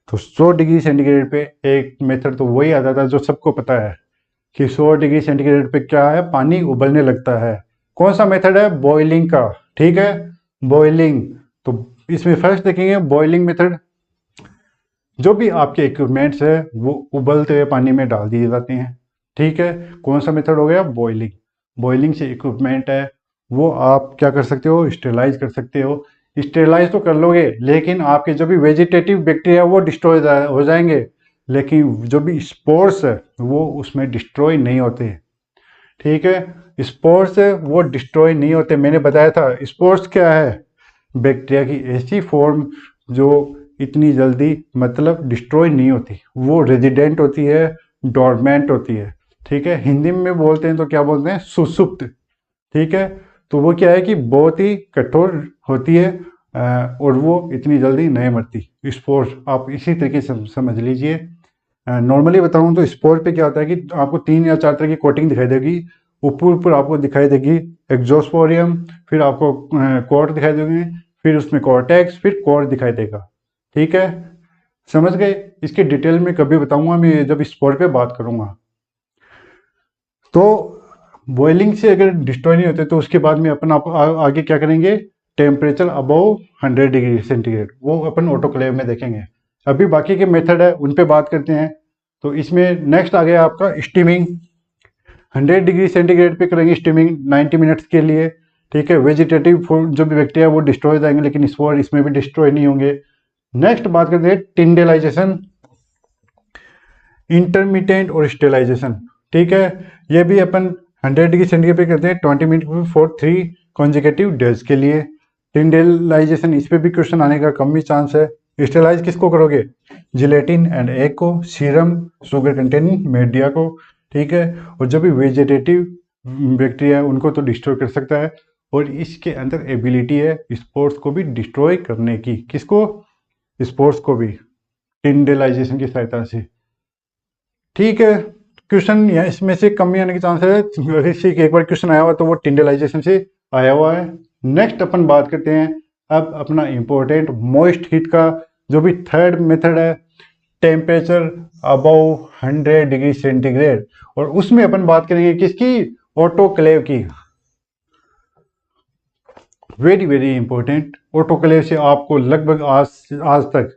तो 100 डिग्री सेंटीग्रेड पे एक मेथड तो वही आता था जो सबको पता है कि 100 डिग्री सेंटीग्रेड पे क्या है, पानी उबलने लगता है। कौन सा मेथड है, बॉइलिंग का। ठीक है, बॉइलिंग। तो इसमें फर्स्ट देखेंगे बॉइलिंग मेथड, जो भी आपके इक्विपमेंट्स है वो उबलते हुए पानी में डाल दिए जाते हैं। ठीक है, कौन सा मेथड हो गया, बॉइलिंग। बॉइलिंग से इक्विपमेंट है वो आप क्या कर सकते हो, स्टेरलाइज कर सकते हो। स्टेरलाइज तो कर लोगे लेकिन आपके जो भी वेजिटेटिव बैक्टीरिया वो डिस्ट्रॉय हो जाएंगे, लेकिन जो भी स्पोर्स है वो उसमें डिस्ट्रॉय नहीं होते। ठीक है, स्पोर्स है वो डिस्ट्रॉय नहीं होते। मैंने बताया था स्पोर्स क्या है, बैक्टीरिया की ऐसी फॉर्म जो इतनी जल्दी मतलब डिस्ट्रॉय नहीं होती, वो रेजिडेंट होती है, डॉर्मेंट होती है। ठीक है, हिंदी में बोलते हैं तो क्या बोलते हैं, सुसुप्त। ठीक है, तो वो क्या है कि बहुत ही कठोर होती है और वो इतनी जल्दी नहीं मरती। स्पोर्स आप इसी तरीके से समझ लीजिए। नॉर्मली बताऊं तो स्पोर पे क्या होता है कि आपको 3 या 4 तरह की कोटिंग दिखाई देगी। ऊपर ऊपर आपको दिखाई देगी एक्जोस्पोरियम, फिर आपको कोर दिखाई देगी, फिर उसमें कॉर्टेक्स, फिर कोर दिखाई देगा। ठीक है, समझ गए। इसके डिटेल में कभी बताऊंगा मैं जब स्पोर पे बात करूंगा। तो बॉइलिंग से अगर डिस्ट्रॉय नहीं होते तो उसके बाद में अपन आगे क्या करेंगे, टेम्परेचर अबव 100 डिग्री सेंटीग्रेड वो अपन ऑटोक्लेव में देखेंगे। अभी बाकी के मेथड है उन पे बात करते हैं। तो इसमें नेक्स्ट आ गया आपका स्टीमिंग। 100 डिग्री सेंटीग्रेड पे करेंगे स्टीमिंग 90 मिनट्स के लिए। ठीक है, वेजिटेटिव जो भी बैक्टीरिया वो डिस्ट्रॉय हो जाएंगे लेकिन स्पोर इसमें भी डिस्ट्रॉय नहीं होंगे। नेक्स्ट बात करते हैं टिंडेलाइजेशन, इंटरमीडिएट और स्टेलाइजेशन। ठीक है, ये भी अपन 100 डिग्री सेंटीग्रेड पे करते हैं 20 मिनट फॉर 3 कॉन्जिकेटिव डेज के लिए। टिंडेलाइजेशन इस पे भी क्वेश्चन आने का कम ही चांस है। स्टेलाइज किसको करोगे, जिलेटिन एंड एग को, सीरम शुगर कंटेनिंग मीडिया को। ठीक है, और जो भी वेजिटेटिव बैक्टीरिया है उनको तो डिस्ट्रॉय कर सकता है, और इसके अंदर एबिलिटी है स्पोर्स को भी डिस्ट्रॉय करने की। किसको, स्पोर्स को भी, टिंडेलाइजेशन की सहायता से। ठीक है, क्वेश्चन या इसमें से कम ही आने के चांस है, अगर से एक बार क्वेश्चन आया हुआ तो वो टिंडेलाइजेशन से आया हुआ है। नेक्स्ट अपन बात करते हैं अब अपना इंपॉर्टेंट मॉइस्ट हीट का, जो भी थर्ड मेथड है, टेम्परेचर अबव 100 डिग्री सेंटीग्रेड। और उसमें अपन बात करेंगे किसकी, ऑटोक्लेव की। Very very important. ऑटोक्लेव से आपको लगभग आज तक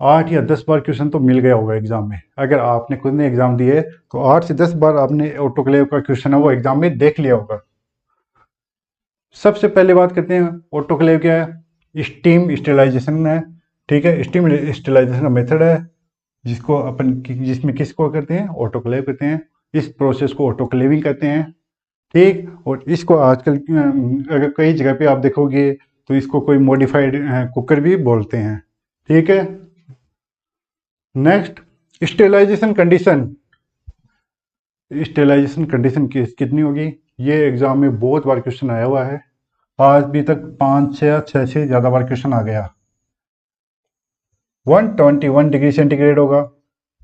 8 या 10 बार क्वेश्चन तो मिल गया होगा एग्जाम में। अगर आपने खुद ने एग्जाम दिए तो 8 से 10 बार आपने ऑटोक्लेव का क्वेश्चन है वो एग्जाम में देख लिया होगा। सबसे पहले बात करते हैं ऑटोक्लेव क्या है, स्टीम स्टेलाइजेशन है। ठीक है, स्टीम स्टेलाइजेशन का मेथड है जिसको अपन जिसमें किसको करते हैं, ऑटोक्लेव करते हैं। इस प्रोसेस को ऑटोक्लेविंग कहते हैं। ठीक, और इसको आजकल अगर कई जगह पे आप देखोगे तो इसको कोई मॉडिफाइड कुकर भी बोलते हैं। ठीक है, next sterilisation condition. Sterilisation condition कितनी होगी, ये एग्जाम में बहुत बार क्वेश्चन आया हुआ है। आज भी तक 5 या 6 से ज़्यादा बार क्वेश्चन आ गया। 121 डिग्री सेंटीग्रेड होगा,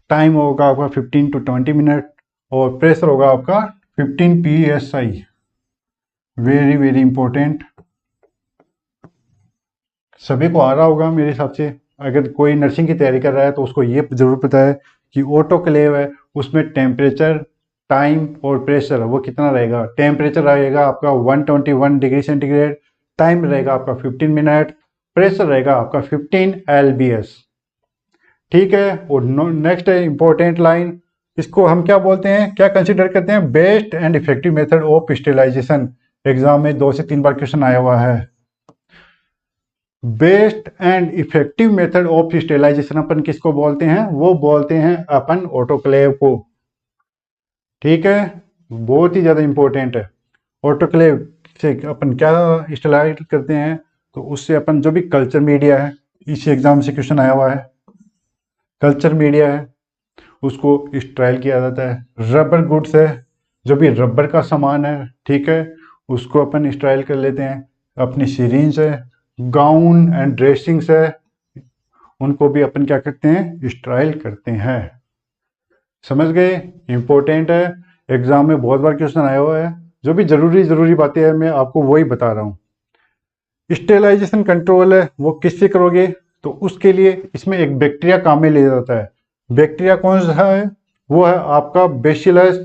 टाइम होगा आपका 15 to 20 मिनट, और प्रेशर होगा आपका 15 psi। वेरी वेरी इंपॉर्टेंट, सभी को आ रहा होगा मेरे हिसाब से। अगर कोई नर्सिंग की तैयारी कर रहा है तो उसको ये जरूर पता है कि ऑटोक्लेव है उसमें टेम्परेचर, टाइम और प्रेशर वो कितना रहेगा। टेम्परेचर रहेगा आपका 121 डिग्री सेंटीग्रेड, टाइम रहेगा आपका 15 मिनट, प्रेशर रहेगा आपका 15 LBS। ठीक है, और नेक्स्ट है इंपॉर्टेंट लाइन, इसको हम क्या बोलते हैं, क्या कंसिडर करते हैं, best and effective method of sterilization. Exam में 2 से 3 बार क्वेश्चन आया हुआ है। Best and effective method of sterilization अपन किसको बोलते हैं, वो बोलते हैं अपन ऑटोक्लेव को। ठीक है, बहुत ही ज्यादा इंपॉर्टेंट है। ऑटोक्लेव से अपन क्या स्टरलाइज करते हैं, तो उससे अपन जो भी कल्चर मीडिया है, इस एग्जाम से क्वेश्चन आया हुआ है, कल्चर मीडिया है उसको स्टराइल किया जाता है। रबर गुड्स है, जो भी रबर का सामान है, ठीक है, उसको अपन स्टराइल कर लेते हैं। अपनी सीरीज है, गाउन एंड ड्रेसिंग्स है, उनको भी अपन क्या करते हैं, स्टराइल करते हैं। समझ गए, इंपॉर्टेंट है, एग्जाम में बहुत बार क्वेश्चन आया हुआ है। जो भी जरूरी बातें हैं मैं आपको वही बता रहा हूँ। स्टेलाइजेशन कंट्रोल है वो किससे करोगे, तो उसके लिए इसमें एक बैक्टीरिया काम में ले जाता है। बैक्टीरिया कौन सा है, वो है आपका बेसिलस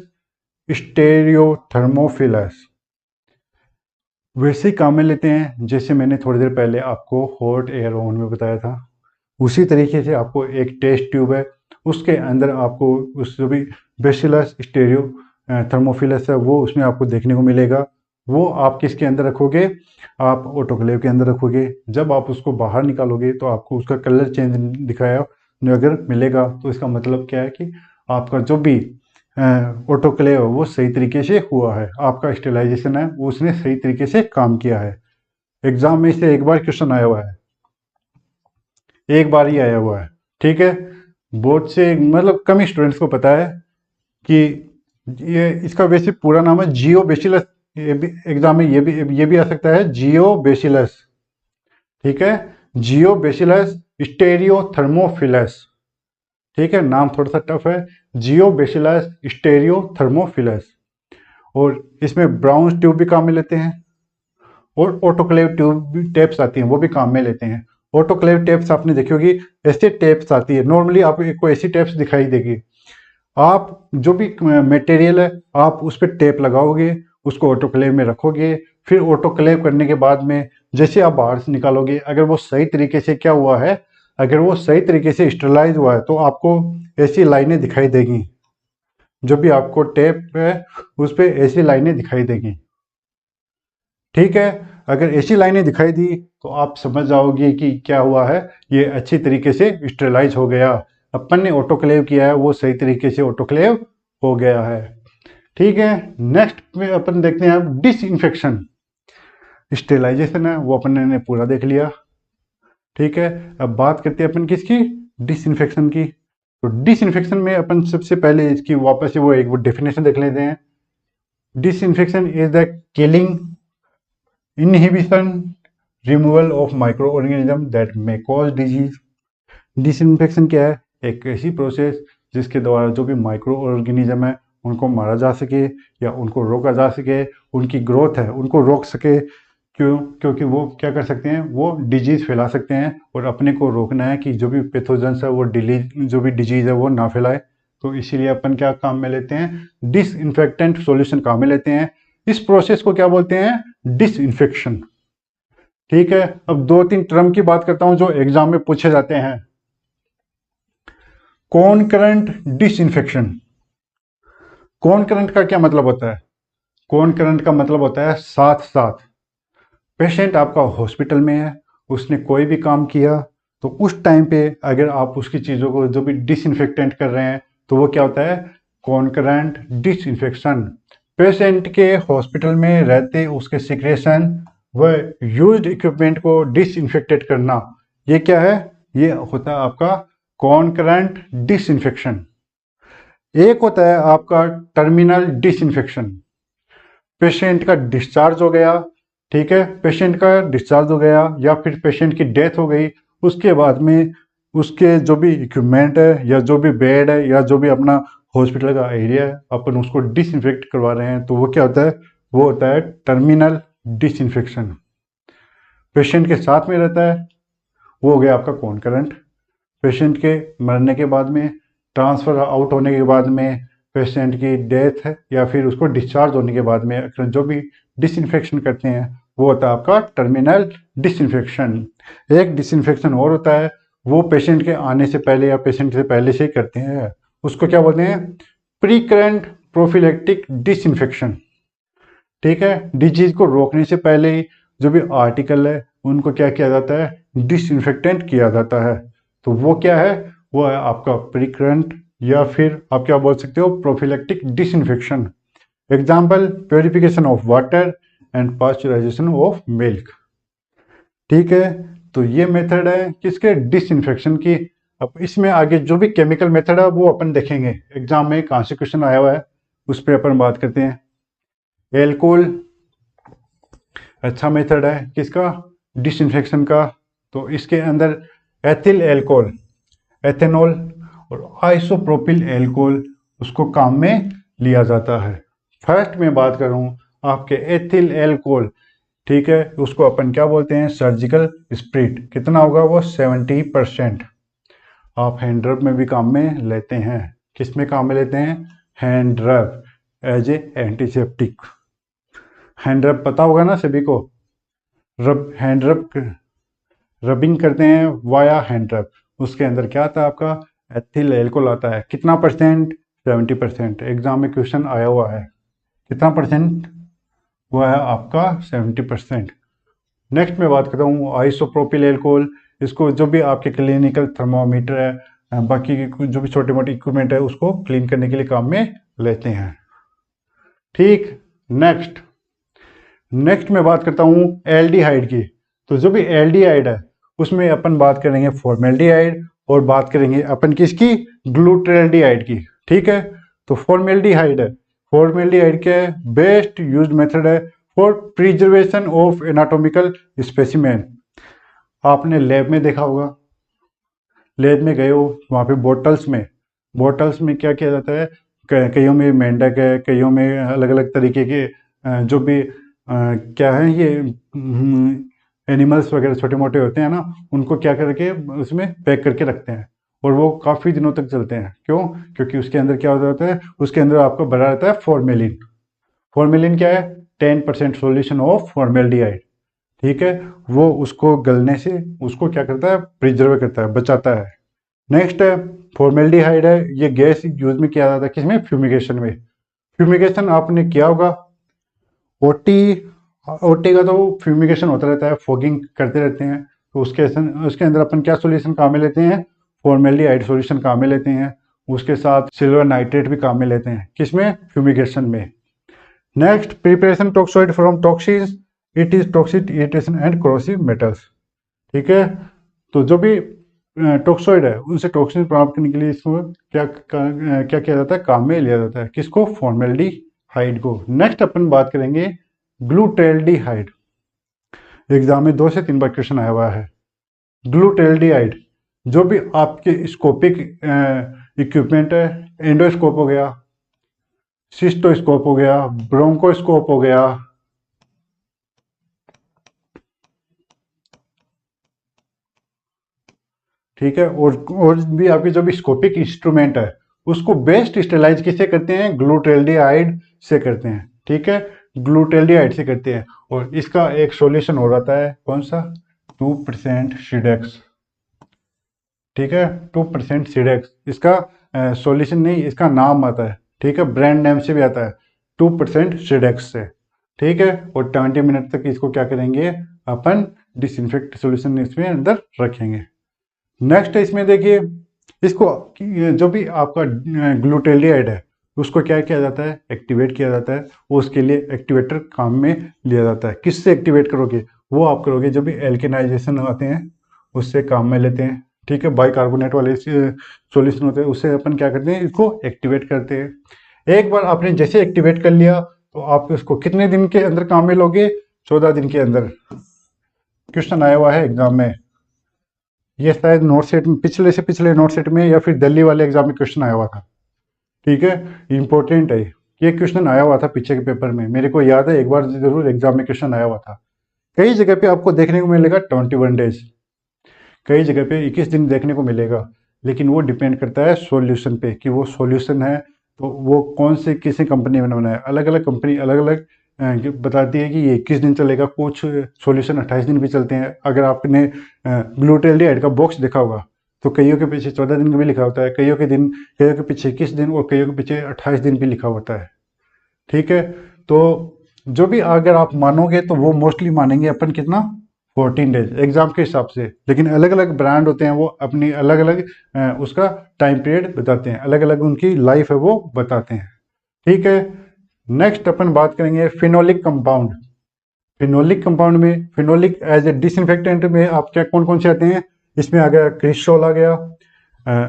स्टेरियोथर्मोफिलस। वैसे ही काम में लेते हैं जैसे मैंने थोड़ी देर पहले आपको हॉट एयर ओवन में बताया था। उसी तरीके से आपको एक टेस्ट ट्यूब है, उसके अंदर आपको उस जो भी बेसिलस स्टेरियो थर्मोफिलस है वो उसमें आपको देखने को मिलेगा। वो आप किसके अंदर रखोगे, आप ऑटोक्लेव के अंदर रखोगे। जब आप उसको बाहर निकालोगे तो आपको उसका कलर चेंज दिखाया अगर मिलेगा, तो इसका मतलब क्या है कि आपका जो भी ऑटोक्लेव वो सही तरीके से हुआ है, आपका स्टेलाइजेशन है वो उसने सही तरीके से काम किया है। एग्जाम में से एक बार क्वेश्चन आया हुआ है, एक बार ही आया हुआ है, ठीक है। बहुत से मतलब कम ही स्टूडेंट्स को पता है कि ये इसका वैसे पूरा नाम है जियो बेसिलस। ये भी एग्जाम में ये भी आ सकता है जियो बेसिलस, ठीक है, जियो बेसिलस स्टेरियोथर्मोफिलस, ठीक है, नाम थोड़ा सा टफ है, जियो बेसिलस स्टेरियोथर्मोफिलस। और इसमें ब्राउन ट्यूब भी काम में लेते हैं, और ऑटोक्लेव ट्यूब भी टेप्स आती हैं वो भी काम में लेते हैं। ऑटोक्लेव टेप्स आपने देखी होगी, ऐसे टेप्स आती है, नॉर्मली आपको ऐसी टेप्स दिखाई देगी। आप जो भी मटेरियल है आप उस पर टेप लगाओगे, उसको ऑटोक्लेव में रखोगे, फिर ऑटोक्लेव करने के बाद में जैसे आप बाहर से निकालोगे, अगर वो सही तरीके से क्या हुआ है, अगर वो सही तरीके से स्टरलाइज हुआ है तो आपको ऐसी लाइनें दिखाई देगी। जो भी आपको टेप है उस पर ऐसी लाइनें दिखाई देंगी, ठीक है। अगर ऐसी लाइनें दिखाई दी तो आप समझ जाओगे कि क्या हुआ है, ये अच्छी तरीके से स्टेरलाइज हो गया। अपन ने ऑटोक्लेव किया है वो सही तरीके से ऑटोक्लेव हो गया है, ठीक है। नेक्स्ट में अपन देखते हैं डिसइंफेक्शन। स्टेरलाइजेशन है वो अपन ने पूरा देख लिया, ठीक है। अब बात करते हैं अपन किसकी, डिसइंफेक्शन की। तो डिसइंफेक्शन में अपन सबसे पहले इसकी वापस से वो एक वो डेफिनेशन देख लेते हैं। Disinfection is the killing, inhibition, removal of microorganism that may cause disease। Disinfection क्या है, एक ऐसी प्रोसेस जिसके द्वारा जो भी माइक्रो ऑर्गेनिज्म है उनको मारा जा सके या उनको रोका जा सके, उनकी ग्रोथ है उनको रोक सके। क्योंकि वो क्या कर सकते हैं, वो डिजीज फैला सकते हैं, और अपने को रोकना है कि जो भी पैथोजेंस है वो जो भी डिजीज है वो ना फैलाए। तो इसीलिए अपन क्या काम में लेते हैं, डिसइंफेक्टेंट सॉल्यूशन काम में लेते हैं। इस प्रोसेस को क्या बोलते हैं, डिसइंफेक्शन, ठीक है। अब दो तीन टर्म की बात करता हूं जो एग्जाम में पूछे जाते हैं। कॉनकरेंट डिसइंफेक्शन। कॉनकरेंट का क्या मतलब होता है, कॉनकरेंट का मतलब होता है साथ साथ। पेशेंट आपका हॉस्पिटल में है, उसने कोई भी काम किया, तो उस टाइम पे अगर आप उसकी चीज़ों को जो भी डिसइंफेक्टेंट कर रहे हैं तो वो क्या होता है, कॉनकरेंट डिसइंफेक्शन। पेशेंट के हॉस्पिटल में रहते उसके सिक्रेशन व यूज्ड इक्विपमेंट को डिसइंफेक्टेड करना, ये क्या है, ये होता है आपका कॉनकरेंट डिसइंफेक्शन। एक होता है आपका टर्मिनल डिसइंफेक्शन। पेशेंट का डिस्चार्ज हो गया, ठीक है, पेशेंट का डिस्चार्ज हो गया या फिर पेशेंट की डेथ हो गई, उसके बाद में उसके जो भी इक्विपमेंट है या जो भी बेड है या जो भी अपना हॉस्पिटल का एरिया है अपन उसको डिसइंफेक्ट करवा रहे हैं, तो वो क्या होता है, वो होता है टर्मिनल डिसइंफेक्शन। पेशेंट के साथ में रहता है, वो हो गया आपका कॉनकरेंट। पेशेंट के मरने के बाद में, ट्रांसफ़र आउट होने के बाद में, पेशेंट की डेथ है या फिर उसको डिस्चार्ज होने के बाद में जो भी डिसइंफेक्शन करते हैं वो होता है आपका टर्मिनल डिसइंफेक्शन। एक डिसइंफेक्शन और होता है, वो पेशेंट के आने से पहले या पेशेंट से पहले से ही करते हैं, उसको क्या बोलते हैं, प्रीकरेंट प्रोफिलेक्टिक डिसइंफेक्शन, ठीक है। डिजीज को रोकने से पहले ही जो भी आर्टिकल है उनको क्या किया जाता है, डिसइंफेक्टेंट किया जाता है। तो वो क्या है, वो है आपका प्रीकरेंट या फिर आप क्या बोल सकते हो, prophylactic disinfection. Example purification of water and pasteurization of milk. ठीक है, तो ये मेथड है किसके, डिसइंफेक्शन की। अब इसमें आगे जो भी केमिकल मेथड है वो अपन देखेंगे, एग्जाम में कहाँ से क्वेश्चन आया हुआ है उस पर अपन बात करते हैं। एल्कोहल अच्छा मेथड है किसका, डिसइंफेक्शन का। तो इसके अंदर एथिल एल्कोहल, एथेनॉल और आइसोप्रोपिल एल्कोहल उसको काम में लिया जाता है। फर्स्ट में बात करूं आपके एथिल एल्कोहल, ठीक है, उसको अपन क्या बोलते हैं, सर्जिकल स्प्रिट। कितना होगा वो, 70%। आप हैंड रब में भी काम में लेते हैं। किस में काम में लेते हैं, हैंड रब एज ए एंटीसेप्टिक। हैंड रब पता होगा ना सभी को, हैंड रब रबिंग करते हैं वाया हैंड रब। उसके अंदर क्या आता है आपका, एथिल एल्कोहल आता है। कितना परसेंट, 70%। एग्जाम में क्वेश्चन आया हुआ है, कितना परसेंट हुआ है आपका, 70%। नेक्स्ट में बात करता हूँ आइसोप्रोपिल एल्कोहल। इसको जो भी आपके क्लिनिकल थर्मोमीटर है, बाकी जो भी छोटे मोटे इक्विपमेंट है उसको क्लीन करने के लिए काम में लेते हैं। ठीक, नेक्स्ट में बात करता हूँ एल्डिहाइड की। तो जो भी एल्डिहाइड है उसमें अपन बात करेंगे फॉर्मेल्डिहाइड और बात करेंगे अपन किसकी, ग्लूटैल्डिहाइड की। ठीक है, तो फॉर्मेल्डिहाइड है, फॉर्मेल्डिहाइड क्या है, बेस्ट यूज्ड मेथड है for preservation of anatomical specimen. आपने लैब में देखा होगा, लैब में गए हो वहाँ पे बोटल्स में क्या किया जाता है, कईयों में मेंढक है, कईयों में अलग अलग तरीके के जो भी क्या है ये एनिमल्स वगैरह छोटे मोटे होते हैं ना, उनको क्या करके उसमें पैक करके रखते हैं और वो काफ़ी दिनों तक चलते हैं। क्यों, क्योंकि उसके अंदर क्या होता है, उसके अंदर आपको भरा रहता है फॉर्मेलिन। फॉर्मेलिन क्या है, 10% सॉल्यूशन ऑफ फॉर्मेल्डिहाइड। ठीक है, वो उसको गलने से उसको क्या करता है, प्रिजर्व करता है, बचाता है। नेक्स्ट है फॉर्मेल्डिहाइड है, ये गैस यूज में किया जाता है किसमें, फ्यूमिगेशन में। फ्यूमिगेशन आपने किया होगा, ओटी ओटी का तो फ्यूमिगेशन होता रहता है, फॉगिंग करते रहते हैं। तो उसके अंदर अपन क्या सॉल्यूशन काम में लेते हैं, फॉर्मेल्डिहाइड सॉल्यूशन काम में लेते हैं। उसके साथ सिल्वर नाइट्रेट भी काम में लेते हैं, किसमें, फ्यूमिगेशन में। Next, preparation toxoid from toxins, it is toxic irritation and corrosive metals. ठीक है, तो जो भी टॉक्सोइड है उनसे टॉक्सिन प्राप्त करने के लिए इसको क्या किया जाता है, काम में लिया जाता है, किसको, फॉर्मेल्डिहाइड को। नेक्स्ट अपन बात करेंगे ग्लूटैल्डिहाइड। एग्जाम में 2 से 3 बार क्वेश्चन आया हुआ है। ग्लूटैल्डिहाइड जो भी आपके स्कोपिक इक्विपमेंट है, एंडोस्कोप हो गया, सिस्टोस्कोप हो गया, ब्रोंकोस्कोप हो गया, ठीक है, और भी आपके जो भी स्कोपिक इंस्ट्रूमेंट है उसको बेस्ट स्टेलाइज किससे करते हैं, ग्लूटैल्डिहाइड से करते हैं। ठीक है, ग्लूटैल्डिहाइड से करते हैं। और इसका एक सॉल्यूशन हो जाता है कौन सा, 2% सिडेक्स। ठीक है, 2% सिडेक्स इसका सॉल्यूशन नहीं, इसका नाम आता है। ठीक है, ब्रांड नेम से भी आता है, 2% सिडेक्स से। ठीक है, और 20 मिनट तक इसको क्या करेंगे अपन, डिसइंफेक्ट सॉल्यूशन इसमें अंदर रखेंगे। नेक्स्ट इसमें देखिए, इसको जो भी आपका ग्लूटेलियाइड है उसको क्या किया जाता है, एक्टिवेट किया जाता है। उसके लिए एक्टिवेटर काम में लिया जाता है। किससे एक्टिवेट करोगे, वो आप करोगे जो भी एल्केनाइजेशन आते हैं उससे काम में लेते हैं। ठीक है, बाइकार्बोनेट वाले सॉल्यूशन होते हैं उससे अपन क्या करते हैं, इसको एक्टिवेट करते हैं। एक बार आपने जैसे एक्टिवेट कर लिया तो आप इसको कितने दिन के अंदर काम में लोगे, 14 दिन के अंदर। क्वेश्चन आया हुआ है एग्जाम में, ये शायद नोट सेट में पिछले से पिछले नोट सेट में या फिर दिल्ली वाले एग्जाम में क्वेश्चन आया हुआ था। ठीक है, इंपॉर्टेंट है ये क्वेश्चन, आया हुआ था पीछे के पेपर में, मेरे को याद है एक बार जरूर एग्जाम में क्वेश्चन आया हुआ था। कई जगह पे आपको देखने को मिलेगा 21 डेज, कई जगह पे 21 दिन देखने को मिलेगा, लेकिन वो डिपेंड करता है सॉल्यूशन पे कि वो सॉल्यूशन है तो वो कौन से किसी कंपनी में बनाया। अलग अलग कंपनी अलग अलग बताती है कि ये 21 दिन चलेगा, कुछ सॉल्यूशन 28 दिन भी चलते हैं। अगर आपने ग्लूटेल्डिहाइड का बॉक्स देखा होगा तो कईयों के पीछे 14 दिन भी लिखा होता है, कईयों के पीछे 21 दिन और कईयों के पीछे 28 दिन भी लिखा होता है। ठीक है, तो जो भी अगर आप मानोगे तो वो मोस्टली मानेंगे अपन कितना, 14 डेज एग्जाम के हिसाब से। लेकिन अलग अलग ब्रांड होते हैं, वो अपनी अलग अलग उसका टाइम पीरियड बताते हैं, अलग अलग उनकी लाइफ है वो बताते हैं। ठीक है, नेक्स्ट अपन बात करेंगे फिनोलिक कंपाउंड। फिनोलिक कंपाउंड में फिनोलिक एज ए डिसइंफेक्टेंट में आप क्या कौन कौन से आते हैं, इसमें आ गया क्रिस्टोल आ गया,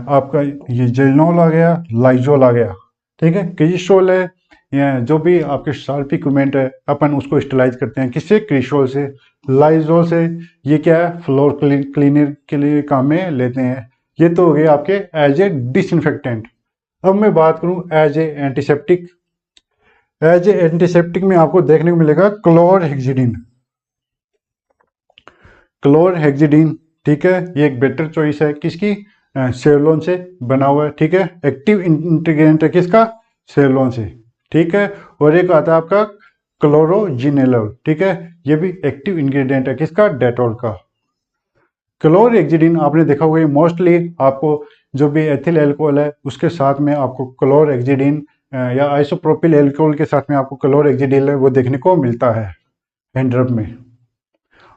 आपका ये जेनोल आ गया, लाइजोल आ गया। ठीक है, क्रिस्टोल है या जो भी आपके शार्प इक्विपमेंट है अपन उसको स्टेलाइज करते हैं किससे, क्रिस्टोल से। लाइजोल से ये क्या है, फ्लोर क्लीनर के लिए काम में लेते हैं। ये तो हो गए आपके एज ए डिसइंफेक्टेंट। अब मैं बात करूं as a antiseptic. As a antiseptic में आपको देखने को मिलेगा क्लोरहेक्सिडिन। क्लोरहेक्सिडिन, ठीक है, ये एक बेटर चॉइस है किसकी, सेवलोन से बना हुआ है। ठीक है, एक्टिव इंग्रेडिएंट है किसका, सेवलोन से। ठीक है, और एक आता है आपका क्लोरोजिनेलोल। ठीक है, ये भी एक्टिव इंग्रेडिएंट है किसका, डेटॉल का। क्लोरहेक्सिडिन आपने देखा होगा मोस्टली आपको जो भी एथिल एल्कोहल है उसके साथ में आपको क्लोरहेक्सिडिन या आइसोप्रोपिल एल्कोहल के साथ में आपको क्लोरहेक्सिडिन है वो देखने को मिलता है हैंड में।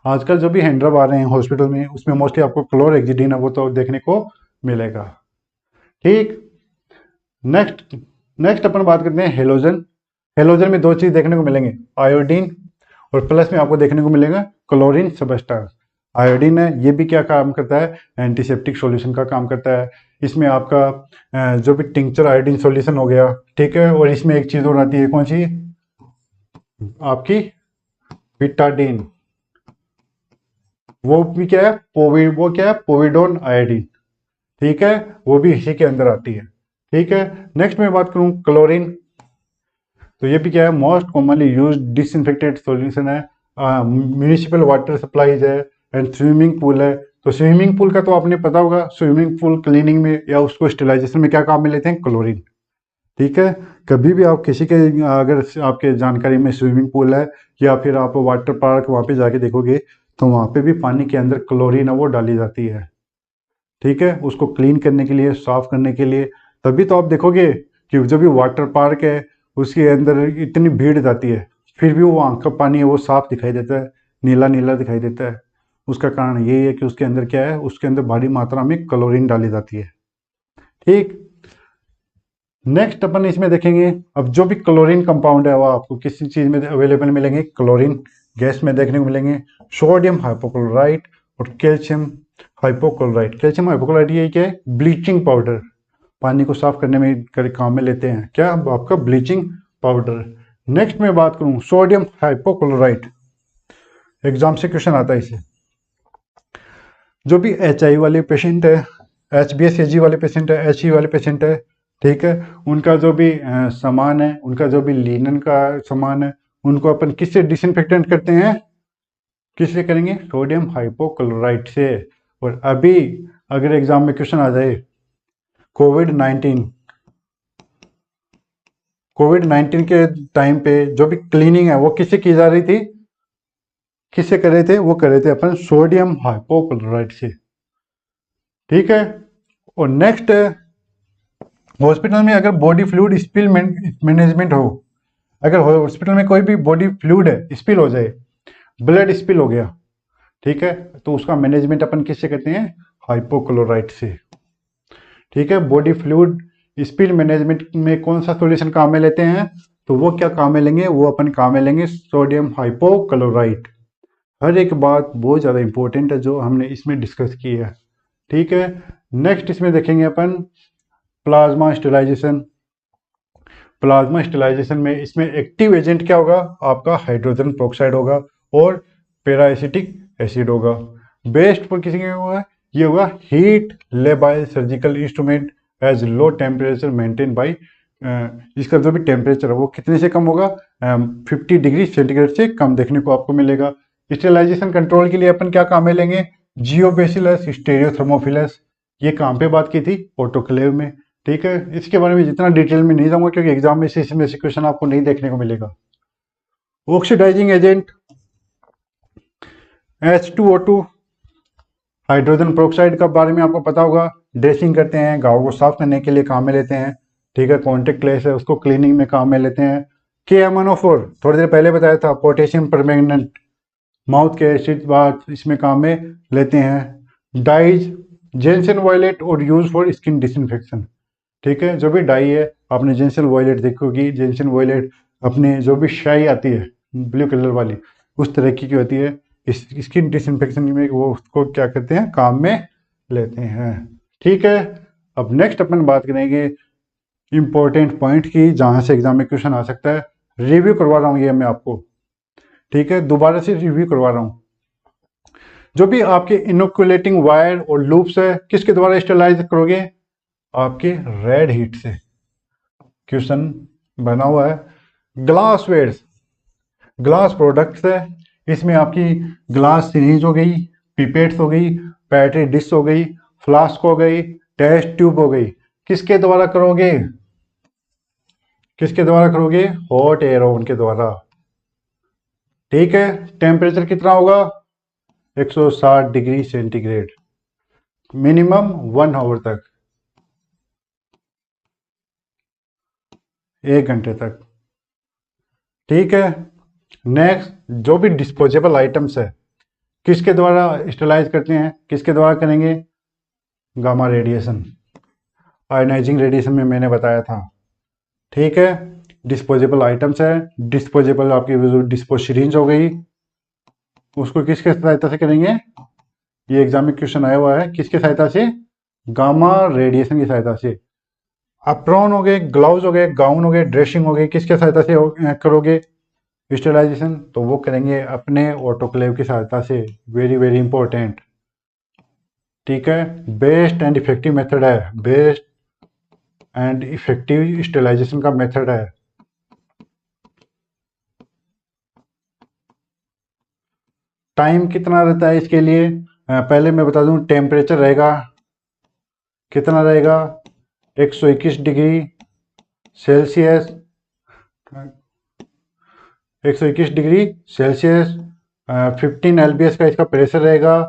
आजकल जो भी हैंड आ रहे हैं हॉस्पिटल में उसमें मोस्टली आपको क्लोरहेक्सिडिन है वो तो देखने को मिलेगा। ठीक, नेक्स्ट नेक्स्ट अपन बात करते हैं हेलोजन। हेलोजन में दो चीज देखने को मिलेंगे, आयोडीन और प्लस में आपको देखने को मिलेगा क्लोरीन सबस्टेंस। आयोडीन है, ये भी क्या काम करता है, एंटीसेप्टिक सॉल्यूशन का काम करता है। इसमें आपका जो भी टिंक्चर आयोडीन सॉल्यूशन हो गया। ठीक है, और इसमें एक चीज और आती है, कौन सी, आपकी बिटाडीन। वो भी क्या है, वो क्या है, पोविडोन आयोडीन। ठीक है, वो भी इसी के अंदर आती है। ठीक है, नेक्स्ट मैं बात करूं क्लोरीन, तो ये भी क्या है, most commonly use disinfected solution है। म्यूनिसिपल वाटर सप्लाईज है एंड स्विमिंग पूल है। तो स्विमिंग पूल का तो आपने पता होगा, स्विमिंग पूल क्लीनिंग में या उसको स्टेलाइजेशन में क्या काम में लेते हैं, क्लोरीन। ठीक है, कभी भी आप किसी के अगर आपके जानकारी में स्विमिंग पूल है या फिर आप वाटर पार्क वहाँ पे जाके देखोगे तो वहाँ पे भी पानी के अंदर क्लोरीन है वो डाली जाती है। ठीक है, उसको क्लीन करने के लिए, साफ करने के लिए। तभी तो आप देखोगे कि जो भी वाटर पार्क है उसके अंदर इतनी भीड़ जाती है फिर भी वो वहाँ का पानी है वो साफ दिखाई देता है, नीला नीला दिखाई देता है। उसका कारण यही है कि उसके अंदर क्या है, उसके अंदर भारी मात्रा में क्लोरीन डाली जाती है। ठीक, नेक्स्ट अपन इसमें देखेंगे अब जो भी क्लोरीन कंपाउंड है वो आपको किसी चीज में अवेलेबल मिलेंगे, क्लोरीन गैस में देखने को मिलेंगे, सोडियम हाइपोक्लोराइट और कैल्शियम हाइपोक्लोराइट। कैल्शियम हाइपोक्लोराइट ये क्या है, ब्लीचिंग पाउडर, पानी को साफ करने में काम में लेते हैं, क्या आपका ब्लीचिंग पाउडर। नेक्स्ट में बात करूं सोडियम हाइपोक्लोराइट, एग्जाम से क्वेश्चन आता है इसे। जो भी HI वाले पेशेंट है, HbS-Ag वाले पेशेंट है, HE वाले पेशेंट है, ठीक है, उनका जो भी सामान है, उनका जो भी लिनन का सामान है, उनको अपन किससे डिसइंफेक्टेंट करते हैं, किससे करेंगे, सोडियम हाइपोक्लोराइट से। और अभी अगर एग्जाम में क्वेश्चन आ जाए कोविड-19 के टाइम पे जो भी क्लीनिंग है वो किससे की जा रही थी, किससे कर रहे थे, वो कर रहे थे अपन सोडियम हाइपोक्लोराइट से। ठीक है, और नेक्स्ट हॉस्पिटल में अगर बॉडी फ्लूइड स्पिल मैनेजमेंट हो, अगर हॉस्पिटल में कोई भी बॉडी फ्लूइड है स्पिल हो जाए, ब्लड स्पिल हो गया, ठीक है, तो उसका मैनेजमेंट अपन किससे करते हैं, हाइपोक्लोराइट से। ठीक है, बॉडी फ्लूइड स्पिल मैनेजमेंट में कौन सा सॉल्यूशन काम में लेते हैं, तो वो क्या काम में लेंगे, वो अपन काम में लेंगे सोडियम हाइपोक्लोराइट। हर एक बात बहुत ज़्यादा इंपॉर्टेंट है जो हमने इसमें डिस्कस की है। ठीक है, नेक्स्ट इसमें देखेंगे अपन प्लाज्मा स्टेलाइजेशन। प्लाज्मा स्टेलाइजेशन में इसमें एक्टिव एजेंट क्या होगा, आपका हाइड्रोजन पेरोक्साइड होगा और पैराएसिटिक एसिड होगा। बेस्ट फॉर किसी के होगा, ये होगा heat labile surgical instrument as low temperature maintain by, इसका जो भी टेम्परेचर है वो कितने से कम होगा, 50 डिग्री सेंटीग्रेड से कम देखने को आपको मिलेगा। स्टेलाइजेशन कंट्रोल के लिए अपन क्या काम में लेंगे, जियोबैसिलस स्टेरियोथर्मोफिलस, ये काम पे बात की थी ऑटोक्लेव में। ठीक है, इसके बारे में जितना डिटेल में नहीं जाऊंगा क्योंकि एग्जाम में से इसमें से क्वेश्चन आपको नहीं देखने को मिलेगा। Oxidising agent H2O2 hydrogen peroxide का बारे में आपको पता होगा, ड्रेसिंग करते हैं, घाव को साफ करने के लिए काम में लेते हैं। ठीक है, कॉन्टेक्ट लेस है उसको क्लीनिंग में काम में लेते हैं। KMnO4 थोड़ी देर पहले बताया था, पोटेशियम परमैंगनेट, माउथ के एसिड बात इसमें काम में लेते हैं। डाइज जेंसन वॉयलेट और यूज फॉर स्किन डिसइंफेक्शन। ठीक है, जो भी डाई है आपने जेंसन वॉयलेट देखोगी, जेंसन वॉयलेट अपने जो भी शाई आती है ब्लू कलर वाली, उस तरीके की होती है। इस स्किन डिसइंफेक्शन में वो उसको क्या करते हैं, काम में लेते हैं। ठीक है, अब नेक्स्ट अपन बात करेंगे इंपॉर्टेंट पॉइंट की, जहां से एग्जाम में क्वेश्चन आ सकता है। रिव्यू करवा रहा हूँ ये मैं आपको, ठीक है, दोबारा से रिव्यू करवा रहा हूँ। जो भी आपके इनोकुलेटिंग वायर और लूप्स है, किसके द्वारा स्टेलाइज करोगे? आपके रेड हीट से। क्वेश्चन बना हुआ है, ग्लास वेयर्स, ग्लास प्रोडक्ट्स है, इसमें आपकी ग्लास सीरीज हो गई, पिपेट्स हो गई, पैट्री डिश हो गई, फ्लास्क हो गई, टेस्ट ट्यूब हो गई। किसके द्वारा करोगे? किसके द्वारा करोगे? हॉट एयर ओवन के द्वारा। ठीक है, टेम्परेचर कितना होगा? 160 डिग्री सेंटीग्रेड, मिनिमम 1 आवर तक, 1 घंटे तक। ठीक है, नेक्स्ट, जो भी डिस्पोजेबल आइटम्स है, किसके द्वारा स्टेलाइज करते हैं? किसके द्वारा करेंगे? गामा रेडिएशन, आयनाइजिंग रेडिएशन में मैंने बताया था। ठीक है, डिस्पोजेबल आइटम्स है, डिस्पोजेबल आपकी डिस्पोज सिरिंज हो गई, उसको किसके सहायता से करेंगे? ये एग्जाम में क्वेश्चन आया हुआ है, किसके सहायता से? गामा रेडिएशन की सहायता से। अप्रॉन हो गए, ग्लव्स हो गए, गाउन हो गए, ड्रेसिंग हो गई, किसके सहायता से करोगे स्टेलाइजेशन? तो वो करेंगे अपने ऑटोक्लेव की सहायता से। Very very important. ठीक है, बेस्ट एंड इफेक्टिव मेथड है, बेस्ट एंड इफेक्टिव स्टेलाइजेशन का मेथड है। टाइम कितना रहता है इसके लिए? पहले मैं बता दूं, टेम्परेचर रहेगा, कितना रहेगा? 121 degree Celsius, 121 degree Celsius. 15 LBS का इसका प्रेशर रहेगा।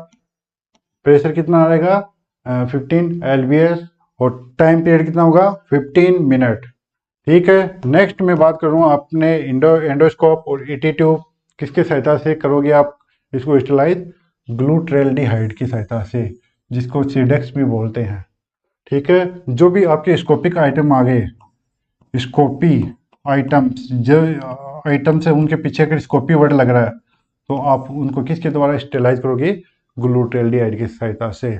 प्रेशर कितना रहेगा? 15 LBS। और टाइम पीरियड कितना होगा? 15 मिनट। ठीक है, नेक्स्ट मैं बात करूँ अपने एंडोस्कोप और ईटी ट्यूब, किसकी सहायता से करोगे आप इसको स्टेलाइज? ग्लूट्रेल्डिहाइड की सहायता से, जिसको सीडेक्स भी बोलते हैं। ठीक है, जो भी आपके स्कोपिक आइटम आ गए, स्कोपी आइटम्स, जो आइटम्स है उनके पीछे अगर स्कोपी वर्ड लग रहा है, तो आप उनको किसके द्वारा स्टेलाइज करोगे? ग्लूट्रेल्डिहाइड की सहायता से।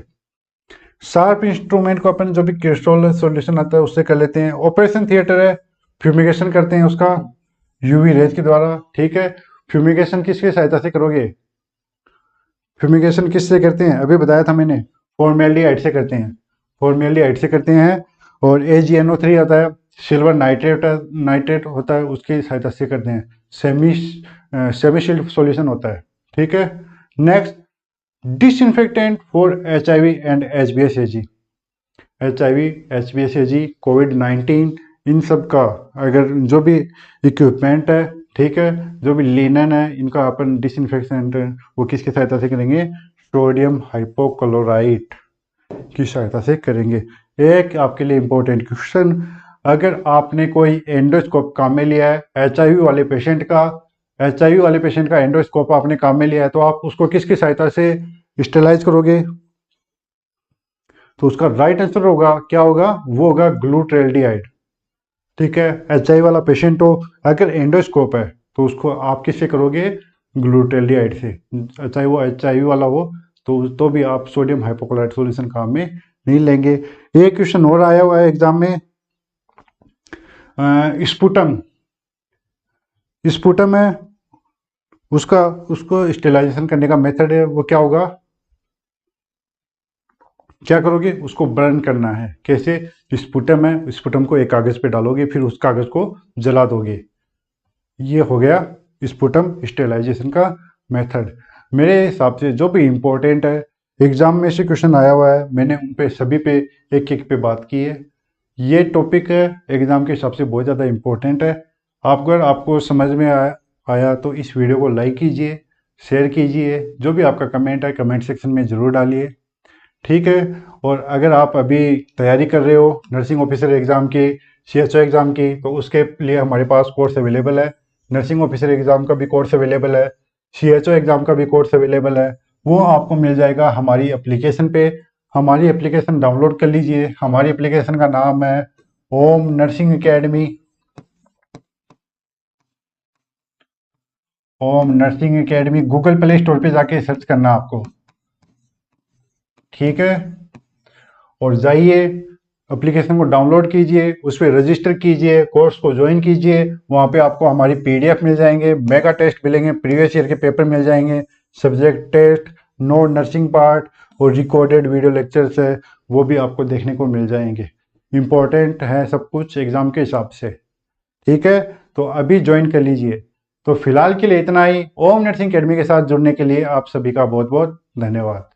शार्प इंस्ट्रूमेंट को अपन जो भी क्रिस्टल सॉल्यूशन आता है उससे कर लेते हैं। ऑपरेशन थिएटर है, फ्यूमिगेशन करते हैं उसका यूवी रेज के द्वारा। ठीक है, फ्यूमिगेशन किसकी सहायता से करोगे? फ्यूमिगेशन किससे करते हैं? अभी बताया था मैंने, फॉर्मेल्डिहाइड से करते हैं, फॉर्मेल्डिहाइड से करते हैं। और AgNO3 आता है, सिल्वर नाइट्रेट नाइट्रेट होता है, उसकी सहायता से करते हैं। सेमी शील्ड सॉल्यूशन होता है। ठीक है, next, disinfectant for HIV and HBsAg, HIV HBsAg, कोविड-19, इन सब का अगर जो भी इक्विपमेंट है, ठीक है, जो भी लिनन है, इनका अपन डिसइंफेक्शन वो किसकी सहायता से करेंगे? सोडियम हाइपोक्लोराइट की सहायता से करेंगे। एक आपके लिए इंपॉर्टेंट क्वेश्चन, अगर आपने कोई एंडोस्कोप काम में लिया है HIV वाले पेशेंट का, HIV वाले पेशेंट का एंडोस्कोप आपने काम में लिया है, तो आप उसको किसकी सहायता से स्टेलाइज करोगे? तो उसका राइट आंसर होगा, क्या होगा? वो होगा ग्लूट्रेल्डिहाइड। ठीक है, HIV वाला पेशेंट हो, अगर एंडोस्कोप है, तो उसको आप किससे करोगे? ग्लूट्रेल्डिहाइड से। चाहे वो HIV वाला हो, तो भी आप सोडियम हाइपोक्लोराइट सॉल्यूशन काम में नहीं लेंगे। एक क्वेश्चन और आया हुआ है एग्जाम में, स्पुटम, स्पुटम है, उसका उसको स्टेलाइजेशन करने का मेथड है, वो क्या होगा? क्या करोगे? उसको बर्न करना है। कैसे? स्पुटम है, स्पुटम को एक कागज पे डालोगे, फिर उस कागज को जला दोगे। ये हो गया स्पुटम स्टेलाइजेशन का मेथड। मेरे हिसाब से जो भी इम्पोर्टेंट है, एग्जाम में से क्वेश्चन आया हुआ है, मैंने उन पे सभी पे एक एक पे बात की है। ये टॉपिक है एग्जाम के हिसाब से बहुत ज़्यादा इम्पोर्टेंट है। अगर आपको समझ में आया तो इस वीडियो को लाइक कीजिए, शेयर कीजिए, जो भी आपका कमेंट है कमेंट सेक्शन में ज़रूर डालिए। ठीक है, और अगर आप अभी तैयारी कर रहे हो नर्सिंग ऑफिसर एग्ज़ाम की, CHO एग्ज़ाम की, तो उसके लिए हमारे पास कोर्स अवेलेबल है। नर्सिंग ऑफिसर एग्ज़ाम का भी कोर्स अवेलेबल है, CHO एग्ज़ाम का भी कोर्स अवेलेबल है। वो आपको मिल जाएगा हमारी एप्लीकेशन पे। हमारी एप्लीकेशन डाउनलोड कर लीजिए। हमारी एप्लीकेशन का नाम है Om nursing academy. Om nursing academy, Google play store पे जाके सर्च करना आपको, ठीक है। और जाइए एप्लीकेशन को डाउनलोड कीजिए, उस पर रजिस्टर कीजिए, कोर्स को ज्वाइन कीजिए। वहाँ पे आपको हमारी पीडीएफ मिल जाएंगे, मेगा टेस्ट मिलेंगे, प्रीवियस ईयर के पेपर मिल जाएंगे, subject test, no nursing part और रिकॉर्डेड वीडियो लेक्चर्स है वो भी आपको देखने को मिल जाएंगे। इम्पोर्टेंट है सब कुछ एग्जाम के हिसाब से, ठीक है। तो अभी ज्वाइन कर लीजिए। तो फिलहाल के लिए इतना ही। ओम नर्सिंग एकेडमी के साथ जुड़ने के लिए आप सभी का बहुत बहुत धन्यवाद।